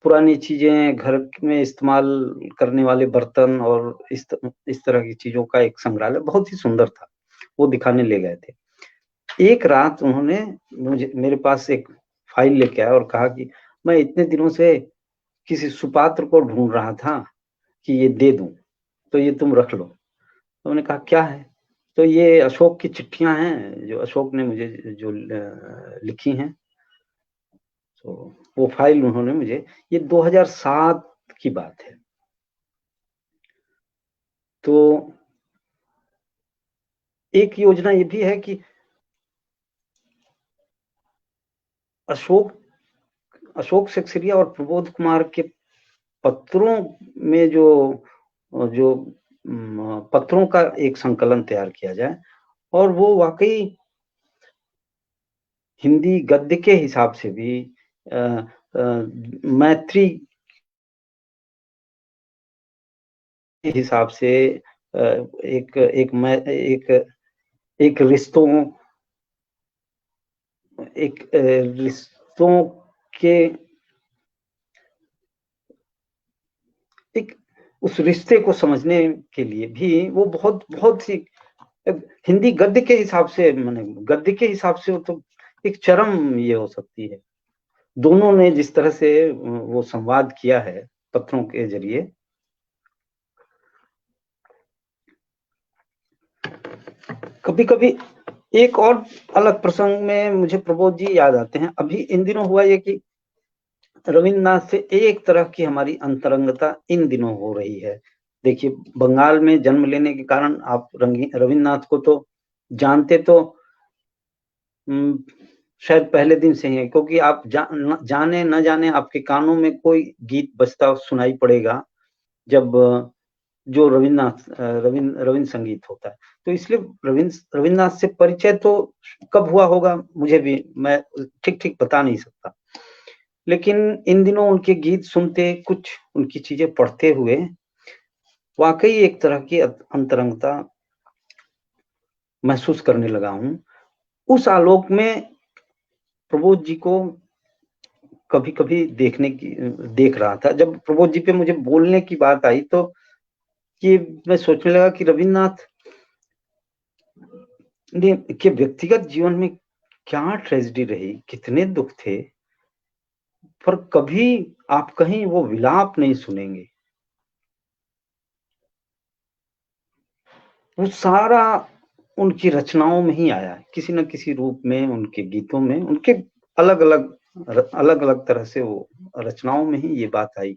पुरानी चीजें, घर में इस्तेमाल करने वाले बर्तन और इस तरह की चीजों का एक संग्रहालय बहुत ही सुंदर था, वो दिखाने ले गए थे। एक रात उन्होंने मुझे, मेरे पास एक फाइल लेके आया और कहा कि मैं इतने दिनों से किसी सुपात्र को ढूंढ रहा था कि ये दे दूं, तो ये तुम रख लो। तो मैंने कहा क्या है? तो ये अशोक की चिट्ठियां हैं जो अशोक ने मुझे जो लिखी हैं। तो वो फाइल उन्होंने मुझे, ये 2007 की बात है। तो एक योजना ये भी है कि अशोक सक्सेरिया और प्रबोध कुमार के पत्रों में जो जो पत्रों का एक संकलन तैयार किया जाए और वो वाकई हिंदी गद्य के हिसाब से भी मैत्री के हिसाब से एक रिश्तों के एक उस रिश्ते को समझने के लिए भी वो बहुत बहुत ही हिंदी गद्य के हिसाब से, माने गद्य के हिसाब से वो तो एक चरम ये हो सकती है। दोनों ने जिस तरह से वो संवाद किया है पत्रों के जरिए, कभी कभी एक और अलग प्रसंग में मुझे प्रबोध जी याद आते हैं। अभी इन दिनों हुआ ये कि रविन्द्रनाथ से एक तरह की हमारी अंतरंगता इन दिनों हो रही है। देखिए, बंगाल में जन्म लेने के कारण आप रविन्द्रनाथ को तो जानते तो शायद पहले दिन से ही है, क्योंकि आप जाने न जाने आपके कानों में कोई गीत बजता सुनाई पड़ेगा जब जो रविन्द्र संगीत होता है। तो इसलिए रविन्द्रनाथ से परिचय तो कब हुआ होगा मुझे भी, मैं ठीक ठीक बता नहीं सकता, लेकिन इन दिनों उनके गीत सुनते, कुछ उनकी चीजें पढ़ते हुए वाकई एक तरह की अंतरंगता महसूस करने लगा हूं। उस आलोक में प्रबोध जी को कभी कभी देख रहा था। जब प्रबोध जी पे मुझे बोलने की बात आई तो ये मैं सोचने लगा कि रविन्द्रनाथ के व्यक्तिगत जीवन में क्या ट्रेजेडी रही, कितने दुख थे, पर कभी आप कहीं वो विलाप नहीं सुनेंगे। वो सारा उनकी रचनाओं में ही आया है, किसी न किसी रूप में, उनके गीतों में, उनके अलग अलग तरह से वो रचनाओं में ही ये बात आई।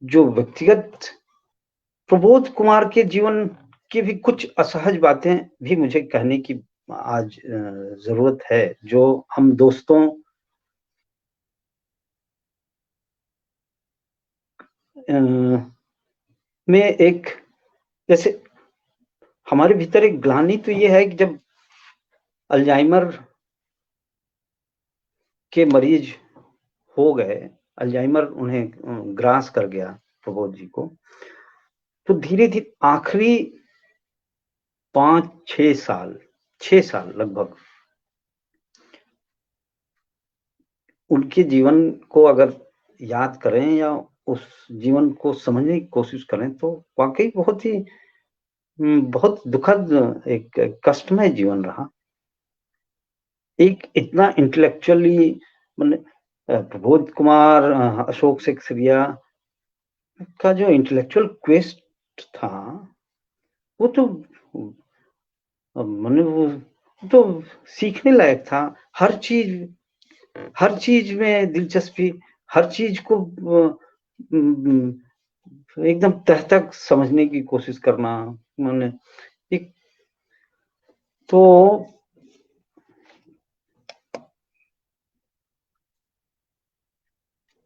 जो व्यक्तिगत प्रबोध कुमार के जीवन की भी कुछ असहज बातें भी मुझे कहने की आज जरूरत है, जो हम दोस्तों में एक, जैसे हमारे भीतर एक ग्लानि तो ये है कि जब अल्जाइमर के मरीज हो गए, अल्जाइमर उन्हें ग्रास कर गया प्रबोध जी को, तो धीरे धीरे आखिरी 5-6 साल, 6 साल लगभग, उनके जीवन को अगर याद करें या उस जीवन को समझने की कोशिश करें तो वाकई बहुत ही बहुत दुखद एक कष्टमय जीवन रहा। एक इतना इंटेलेक्चुअली मैंने प्रबोध कुमार, अशोक सेक्सरिया का जो इंटेलेक्चुअल क्वेस्ट था, वो तो मैंने वो तो सीखने लायक था। हर चीज में दिलचस्पी, हर चीज को एकदम तह तक समझने की कोशिश करना। मैंने एक तो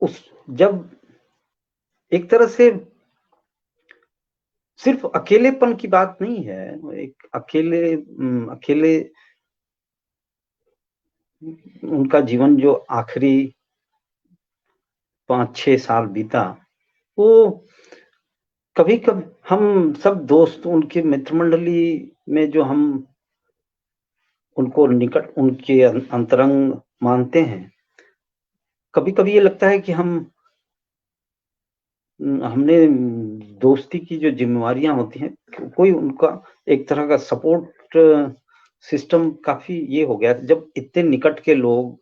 उस जब एक तरह से सिर्फ अकेलेपन की बात नहीं है, एक अकेले उनका जीवन जो आखिरी 5-6 साल बीता, वो कभी कभी हम सब दोस्त, उनके मित्र मंडली में जो हम उनको निकट, उनके अंतरंग मानते हैं, कभी कभी ये लगता है कि हमने दोस्ती की जो जिम्मेवारियां होती हैं, कोई उनका एक तरह का सपोर्ट सिस्टम काफी ये हो गया, जब इतने निकट के लोग,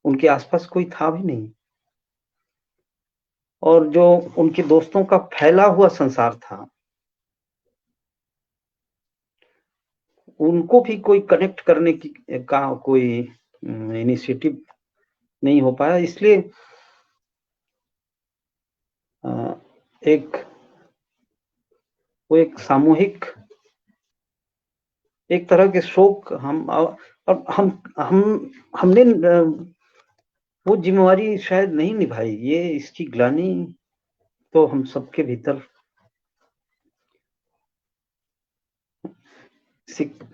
उनके आसपास कोई था भी नहीं, और जो उनके दोस्तों का फैला हुआ संसार था, उनको भी कोई कनेक्ट करने की का कोई इनिशिएटिव नहीं हो पाया। इसलिए वो एक सामूहिक, एक तरह के शोक हमने वो जिम्मेवारी शायद नहीं निभाई। ये इसकी ग्लानि तो हम सबके भीतर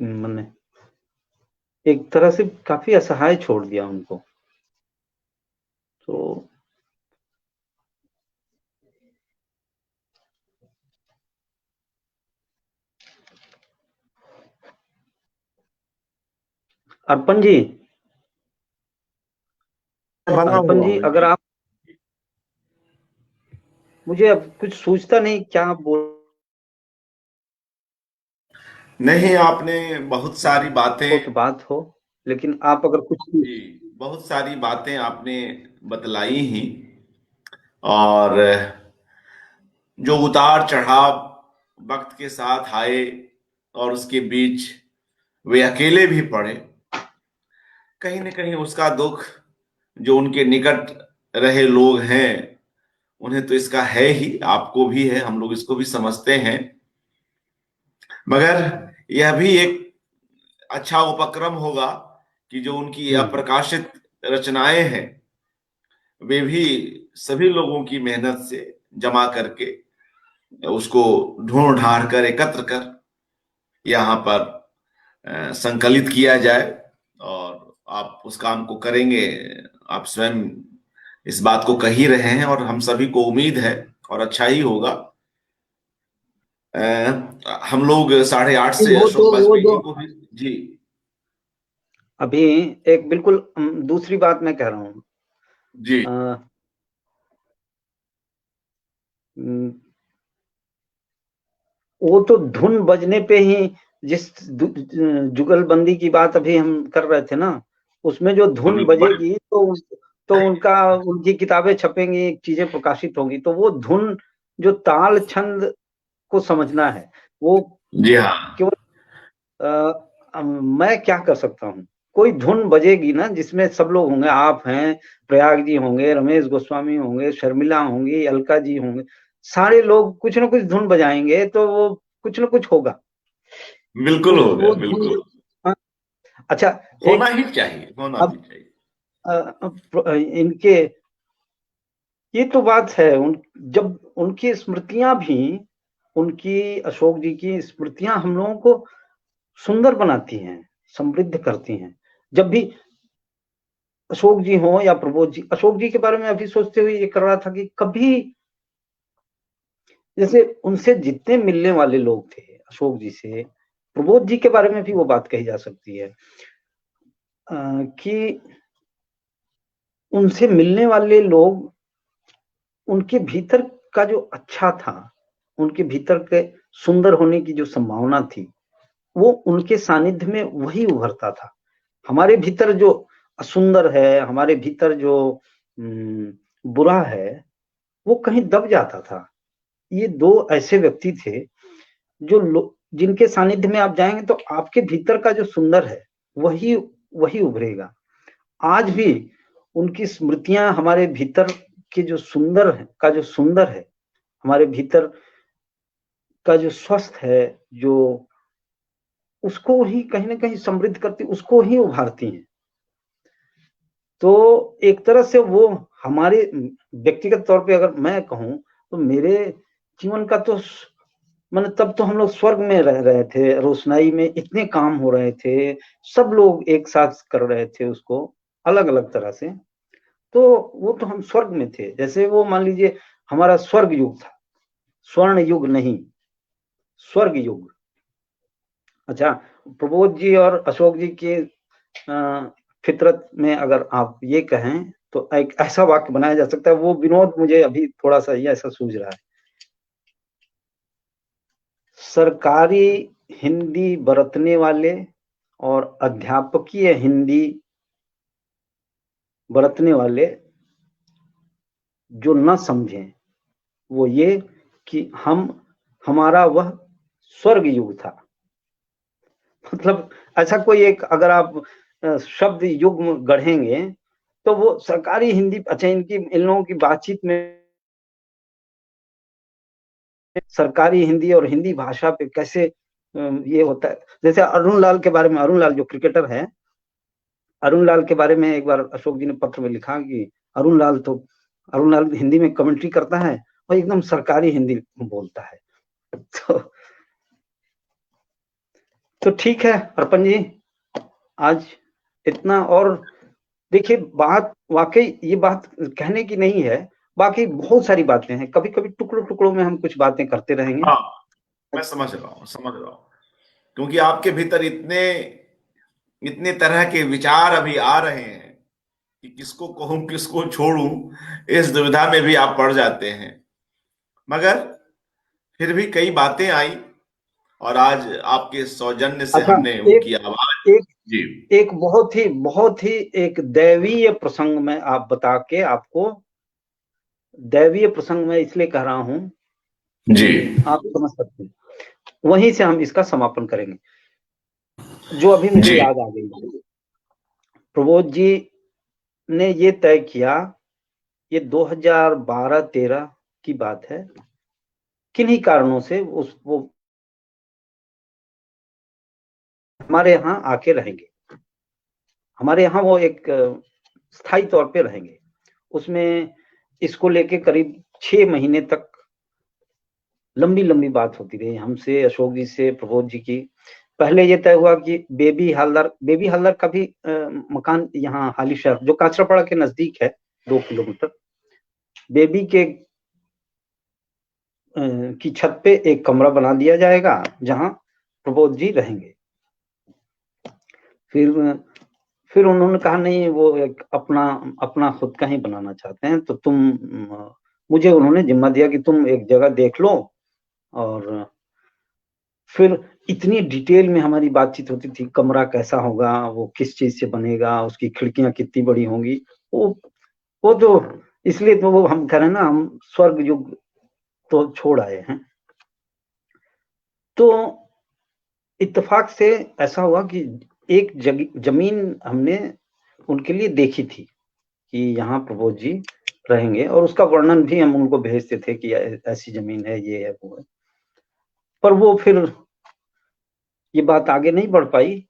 मैंने एक तरह से काफी असहाय छोड़ दिया उनको। तो अर्पण जी, बना अर्पण हुआ जी, हूँ अगर जी। आप, मुझे अब कुछ सूझता नहीं क्या आप बोल। नहीं, आपने बहुत सारी हो बातें, तो बात हो, लेकिन आप अगर कुछ, जी, बहुत सारी बातें आपने बतलाई ही। और जो उतार चढ़ाव वक्त के साथ आए और उसके बीच वे अकेले भी पड़े, कहीं न कहीं उसका दुख जो उनके निकट रहे लोग हैं उन्हें तो इसका है ही, आपको भी है, हम लोग इसको भी समझते हैं। मगर यह भी एक अच्छा उपक्रम होगा कि जो उनकी अप्रकाशित रचनाएं हैं वे भी सभी लोगों की मेहनत से जमा करके उसको ढूंढ ढांड कर एकत्र कर यहाँ पर संकलित किया जाए। और आप उस काम को करेंगे, आप स्वयं इस बात को कह ही रहे हैं और हम सभी को उम्मीद है और अच्छा ही होगा। हम लोग 8:30 से अशोक वो वाजपेयी जो जी को भी, जी अभी एक बिल्कुल दूसरी बात मैं कह रहा हूँ। जी वो तो धुन बजने पे ही, जिस जुगलबंदी की बात अभी हम कर रहे थे ना, उसमें जो धुन बिल्कुल। बजेगी तो उनकी किताबें छपेंगी, चीजें प्रकाशित होंगी, तो वो धुन जो ताल छंद को समझना है, वो जी हाँ, केवल मैं क्या कर सकता हूँ। कोई धुन बजेगी ना जिसमें सब लोग होंगे, आप हैं, प्रयाग जी होंगे, रमेश गोस्वामी होंगे, शर्मिला होंगी, अलका जी होंगे, सारे लोग कुछ ना कुछ धुन बजाएंगे, तो वो कुछ ना कुछ होगा। बिल्कुल होगा, वो धुन, बिल्कुल हाँ, अच्छा, होना एक ही चाहिए, होना भी अब चाहिए। इनके, ये तो बात है, जब उनकी स्मृतियां भी, उनकी, अशोक जी की स्मृतियां हम लोगों को सुंदर बनाती हैं, समृद्ध करती हैं। जब भी अशोक जी हो या प्रबोध जी, अशोक जी के बारे में अभी सोचते हुए ये कर रहा था कि कभी, जैसे उनसे जितने मिलने वाले लोग थे अशोक जी से, प्रबोध जी के बारे में भी वो बात कही जा सकती है कि उनसे मिलने वाले लोग, उनके भीतर का जो अच्छा था, उनके भीतर के सुंदर होने की जो संभावना थी, वो उनके सानिध्य में वही उभरता था। हमारे भीतर जो असुंदर है, हमारे भीतर जो बुरा है, वो कहीं दब जाता था। ये दो ऐसे व्यक्ति थे जो जिनके सानिध्य में आप जाएंगे तो आपके भीतर का जो सुंदर है वही वही उभरेगा। आज भी उनकी स्मृतियां हमारे भीतर के जो सुंदर है का जो सुंदर है, हमारे भीतर का जो स्वस्थ है, जो उसको ही कहीं ना कहीं समृद्ध करती, उसको ही उभारती हैं। तो एक तरह से वो हमारे व्यक्तिगत तौर पे अगर मैं कहूं तो मेरे जीवन का तो मैंने तब तो हम लोग स्वर्ग में रह रहे थे, रोशनाई में इतने काम हो रहे थे, सब लोग एक साथ कर रहे थे उसको अलग अलग तरह से। तो वो तो हम स्वर्ग में थे, जैसे वो मान लीजिए हमारा स्वर्ग युग था, स्वर्ण युग नहीं, स्वर्ग युग। अच्छा, प्रबोध जी और अशोक जी के फितरत में अगर आप ये कहें तो एक ऐसा वाक्य बनाया जा सकता है, वो विनोद मुझे अभी थोड़ा सा ये ऐसा सूझ रहा है, सरकारी हिंदी बरतने वाले और अध्यापकीय हिंदी बरतने वाले जो न समझें वो ये कि हमारा वह स्वर्ग युग था। मतलब ऐसा कोई एक अगर आप शब्द युग गढ़ेंगे तो वो सरकारी हिंदी, अच्छा इन लोगों की बातचीत में सरकारी हिंदी और हिंदी भाषा पे कैसे ये होता है। जैसे अरुण लाल के बारे में, अरुण लाल जो क्रिकेटर है, अरुण लाल के बारे में एक बार अशोक जी ने पत्र में लिखा कि अरुण लाल हिंदी में कमेंट्री करता है और एकदम सरकारी हिंदी बोलता है। तो ठीक है अर्पण जी, आज इतना। और देखिए बात वाकई ये बात कहने की नहीं है, बाकी बहुत सारी बातें हैं, कभी कभी टुकड़ों टुकड़ों में हम कुछ बातें करते रहेंगे। हाँ, मैं समझ रहा हूँ, क्योंकि आपके भीतर इतने तरह के विचार अभी आ रहे हैं कि किसको कहूं किसको छोड़ूं, इस दुविधा में भी आप पड़ जाते हैं। मगर फिर भी कई बातें आई और आज आपके सौजन्य से अच्छा, हमने उनकी आवाज एक जी एक बहुत ही एक दैवीय प्रसंग में आप बता के, आपको दैवीय प्रसंग में इसलिए कह रहा हूं, जी आप समझ सकते हैं, वहीं से हम इसका समापन करेंगे, जो अभी मुझे जी याद आ गई। प्रबोध जी ने ये तय किया, ये 2012-13 की बात है, किन्हीं कारणों से वो हमारे यहाँ आके रहेंगे, हमारे यहाँ वो एक स्थायी तौर पे रहेंगे। उसमें इसको लेके करीब 6 महीने तक लंबी लंबी बात होती रही हमसे, अशोक जी से, प्रबोध जी की। पहले ये तय हुआ कि बेबी हालदार का भी मकान यहाँ हाली शहर जो काचरापाड़ा के नजदीक है, 2 किलोमीटर, बेबी के की छत पे एक कमरा बना दिया जाएगा जहां प्रबोध जी रहेंगे। फिर उन्होंने कहा नहीं, वो एक अपना खुद का ही बनाना चाहते हैं, तो मुझे उन्होंने जिम्मा दिया कि तुम एक जगह देख लो। और फिर इतनी डिटेल में हमारी बातचीत होती थी, कमरा कैसा होगा, वो किस चीज से बनेगा, उसकी खिड़कियां कितनी बड़ी होंगी, वो तो इसलिए तो वो हम कह रहे हैं ना, हम स्वर्ग युग तो छोड़ आए हैं। तो इत्तेफाक से ऐसा हुआ कि एक जमीन हमने उनके लिए देखी थी कि यहाँ प्रबोध जी रहेंगे, और उसका वर्णन भी हम उनको भेजते थे कि ऐसी जमीन है, ये है, वो है। पर वो फिर ये बात आगे नहीं बढ़ पाई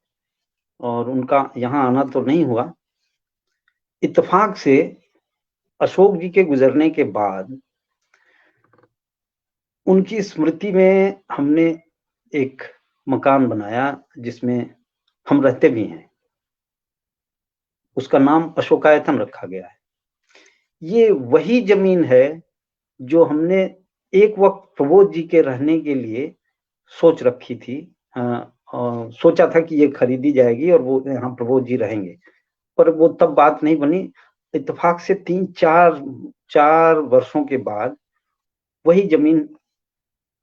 और उनका यहाँ आना तो नहीं हुआ। इत्तेफाक से अशोक जी के गुजरने के बाद उनकी स्मृति में हमने एक मकान बनाया जिसमें हम रहते भी हैं, उसका नाम अशोकायतन रखा गया है। ये वही जमीन है जो हमने एक वक्त प्रबोध जी के रहने के लिए सोच रखी थी। सोचा था कि ये खरीदी जाएगी और वो यहाँ प्रबोध जी रहेंगे, पर वो तब बात नहीं बनी। इत्तेफाक से 3-4 वर्षों के बाद वही जमीन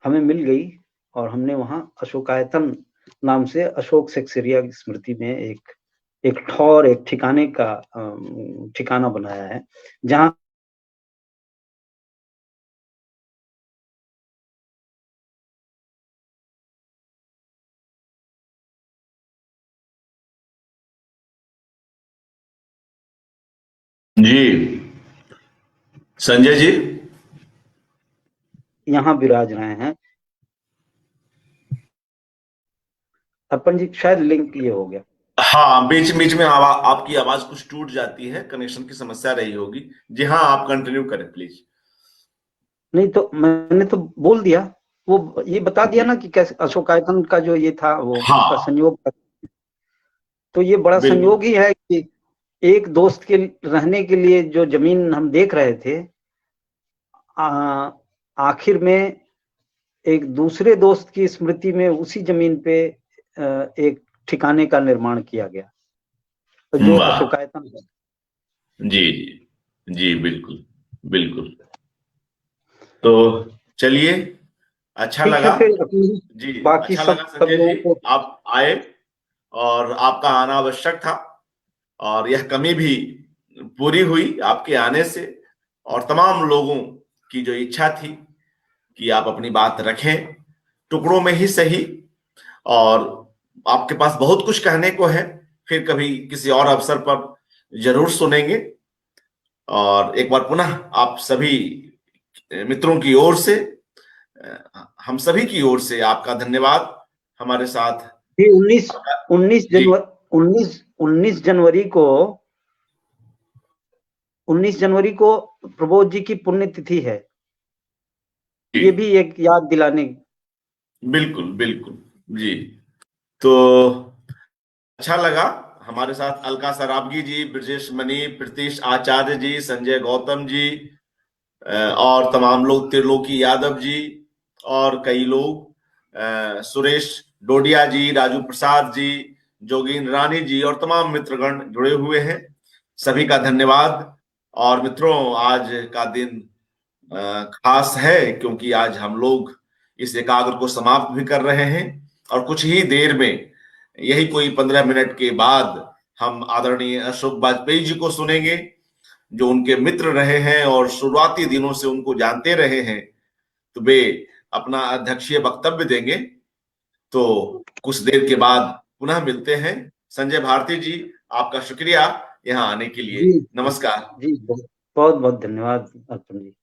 हमें मिल गई और हमने वहाँ अशोकायतन नाम से अशोक सेक्सेरिया की स्मृति में एक ठौर, एक ठिकाने का ठिकाना बनाया है, जहाँ जी संजय जी, यहाँ विराज रहे हैं। अर्पण जी, शायद लिंक ये हो गया। हाँ, बीच बीच में आपकी आवाज कुछ टूट जाती है, कनेक्शन की समस्या रही होगी। जी हाँ, आप कंटिन्यू करें प्लीज। नहीं तो मैंने तो बोल दिया, वो ये बता दिया ना कि कैसे अशोकायतन का जो ये था वो उसका हाँ संयोग। तो ये बड़ा बिल्कुल संयोग ही है कि एक दोस्त के रहने के लिए जो जमीन हम देख रहे थे, आखिर में एक दूसरे दोस्त की स्मृति में उसी जमीन पे एक ठिकाने का निर्माण किया गया, तो जो वाह, अशोकायतन है। जी जी जी, बिल्कुल बिल्कुल। तो चलिए, अच्छा ठीक है लगा। फिर, जी, बाकी अच्छा सब लगा सब संजय लोगों जी, को। आप आए और आपका आना आवश्यक था, और यह कमी भी पूरी हुई आपके आने से। और तमाम लोगों की जो इच्छा थी कि आप अपनी बात रखें, टुकड़ों में ही सही, और आपके पास बहुत कुछ कहने को है, फिर कभी किसी और अवसर पर जरूर सुनेंगे। और एक बार पुनः आप सभी मित्रों की ओर से, हम सभी की ओर से आपका धन्यवाद हमारे साथ। जी, 19 जी जनवरी 19 जनवरी को 19 जनवरी को प्रबोध जी की पुण्यतिथि है, जी, ये भी एक याद दिलाने। बिल्कुल बिल्कुल। जी, तो अच्छा लगा हमारे साथ अलका सराबगी जी, ब्रजेश मनी, प्रीतीश आचार्य जी, संजय गौतम जी, और तमाम लोग, त्रिलोकी यादव जी, और कई लोग, सुरेश डोडिया जी, राजू प्रसाद जी, जोगिन रानी जी, और तमाम मित्रगण जुड़े हुए हैं। सभी का धन्यवाद। और मित्रों, आज का दिन खास है, क्योंकि आज हम लोग इस एकाग्र को समाप्त भी कर रहे हैं, और कुछ ही देर में, यही कोई 15 मिनट के बाद, हम आदरणीय अशोक वाजपेयी जी को सुनेंगे, जो उनके मित्र रहे हैं और शुरुआती दिनों से उनको जानते रहे हैं। तो वे अपना अध्यक्षीय वक्तव्य देंगे। तो कुछ देर के बाद पुनः मिलते हैं। संजय भारती जी, आपका शुक्रिया यहाँ आने के लिए। जी नमस्कार। जी, बहुत बहुत धन्यवाद अर्पण जी।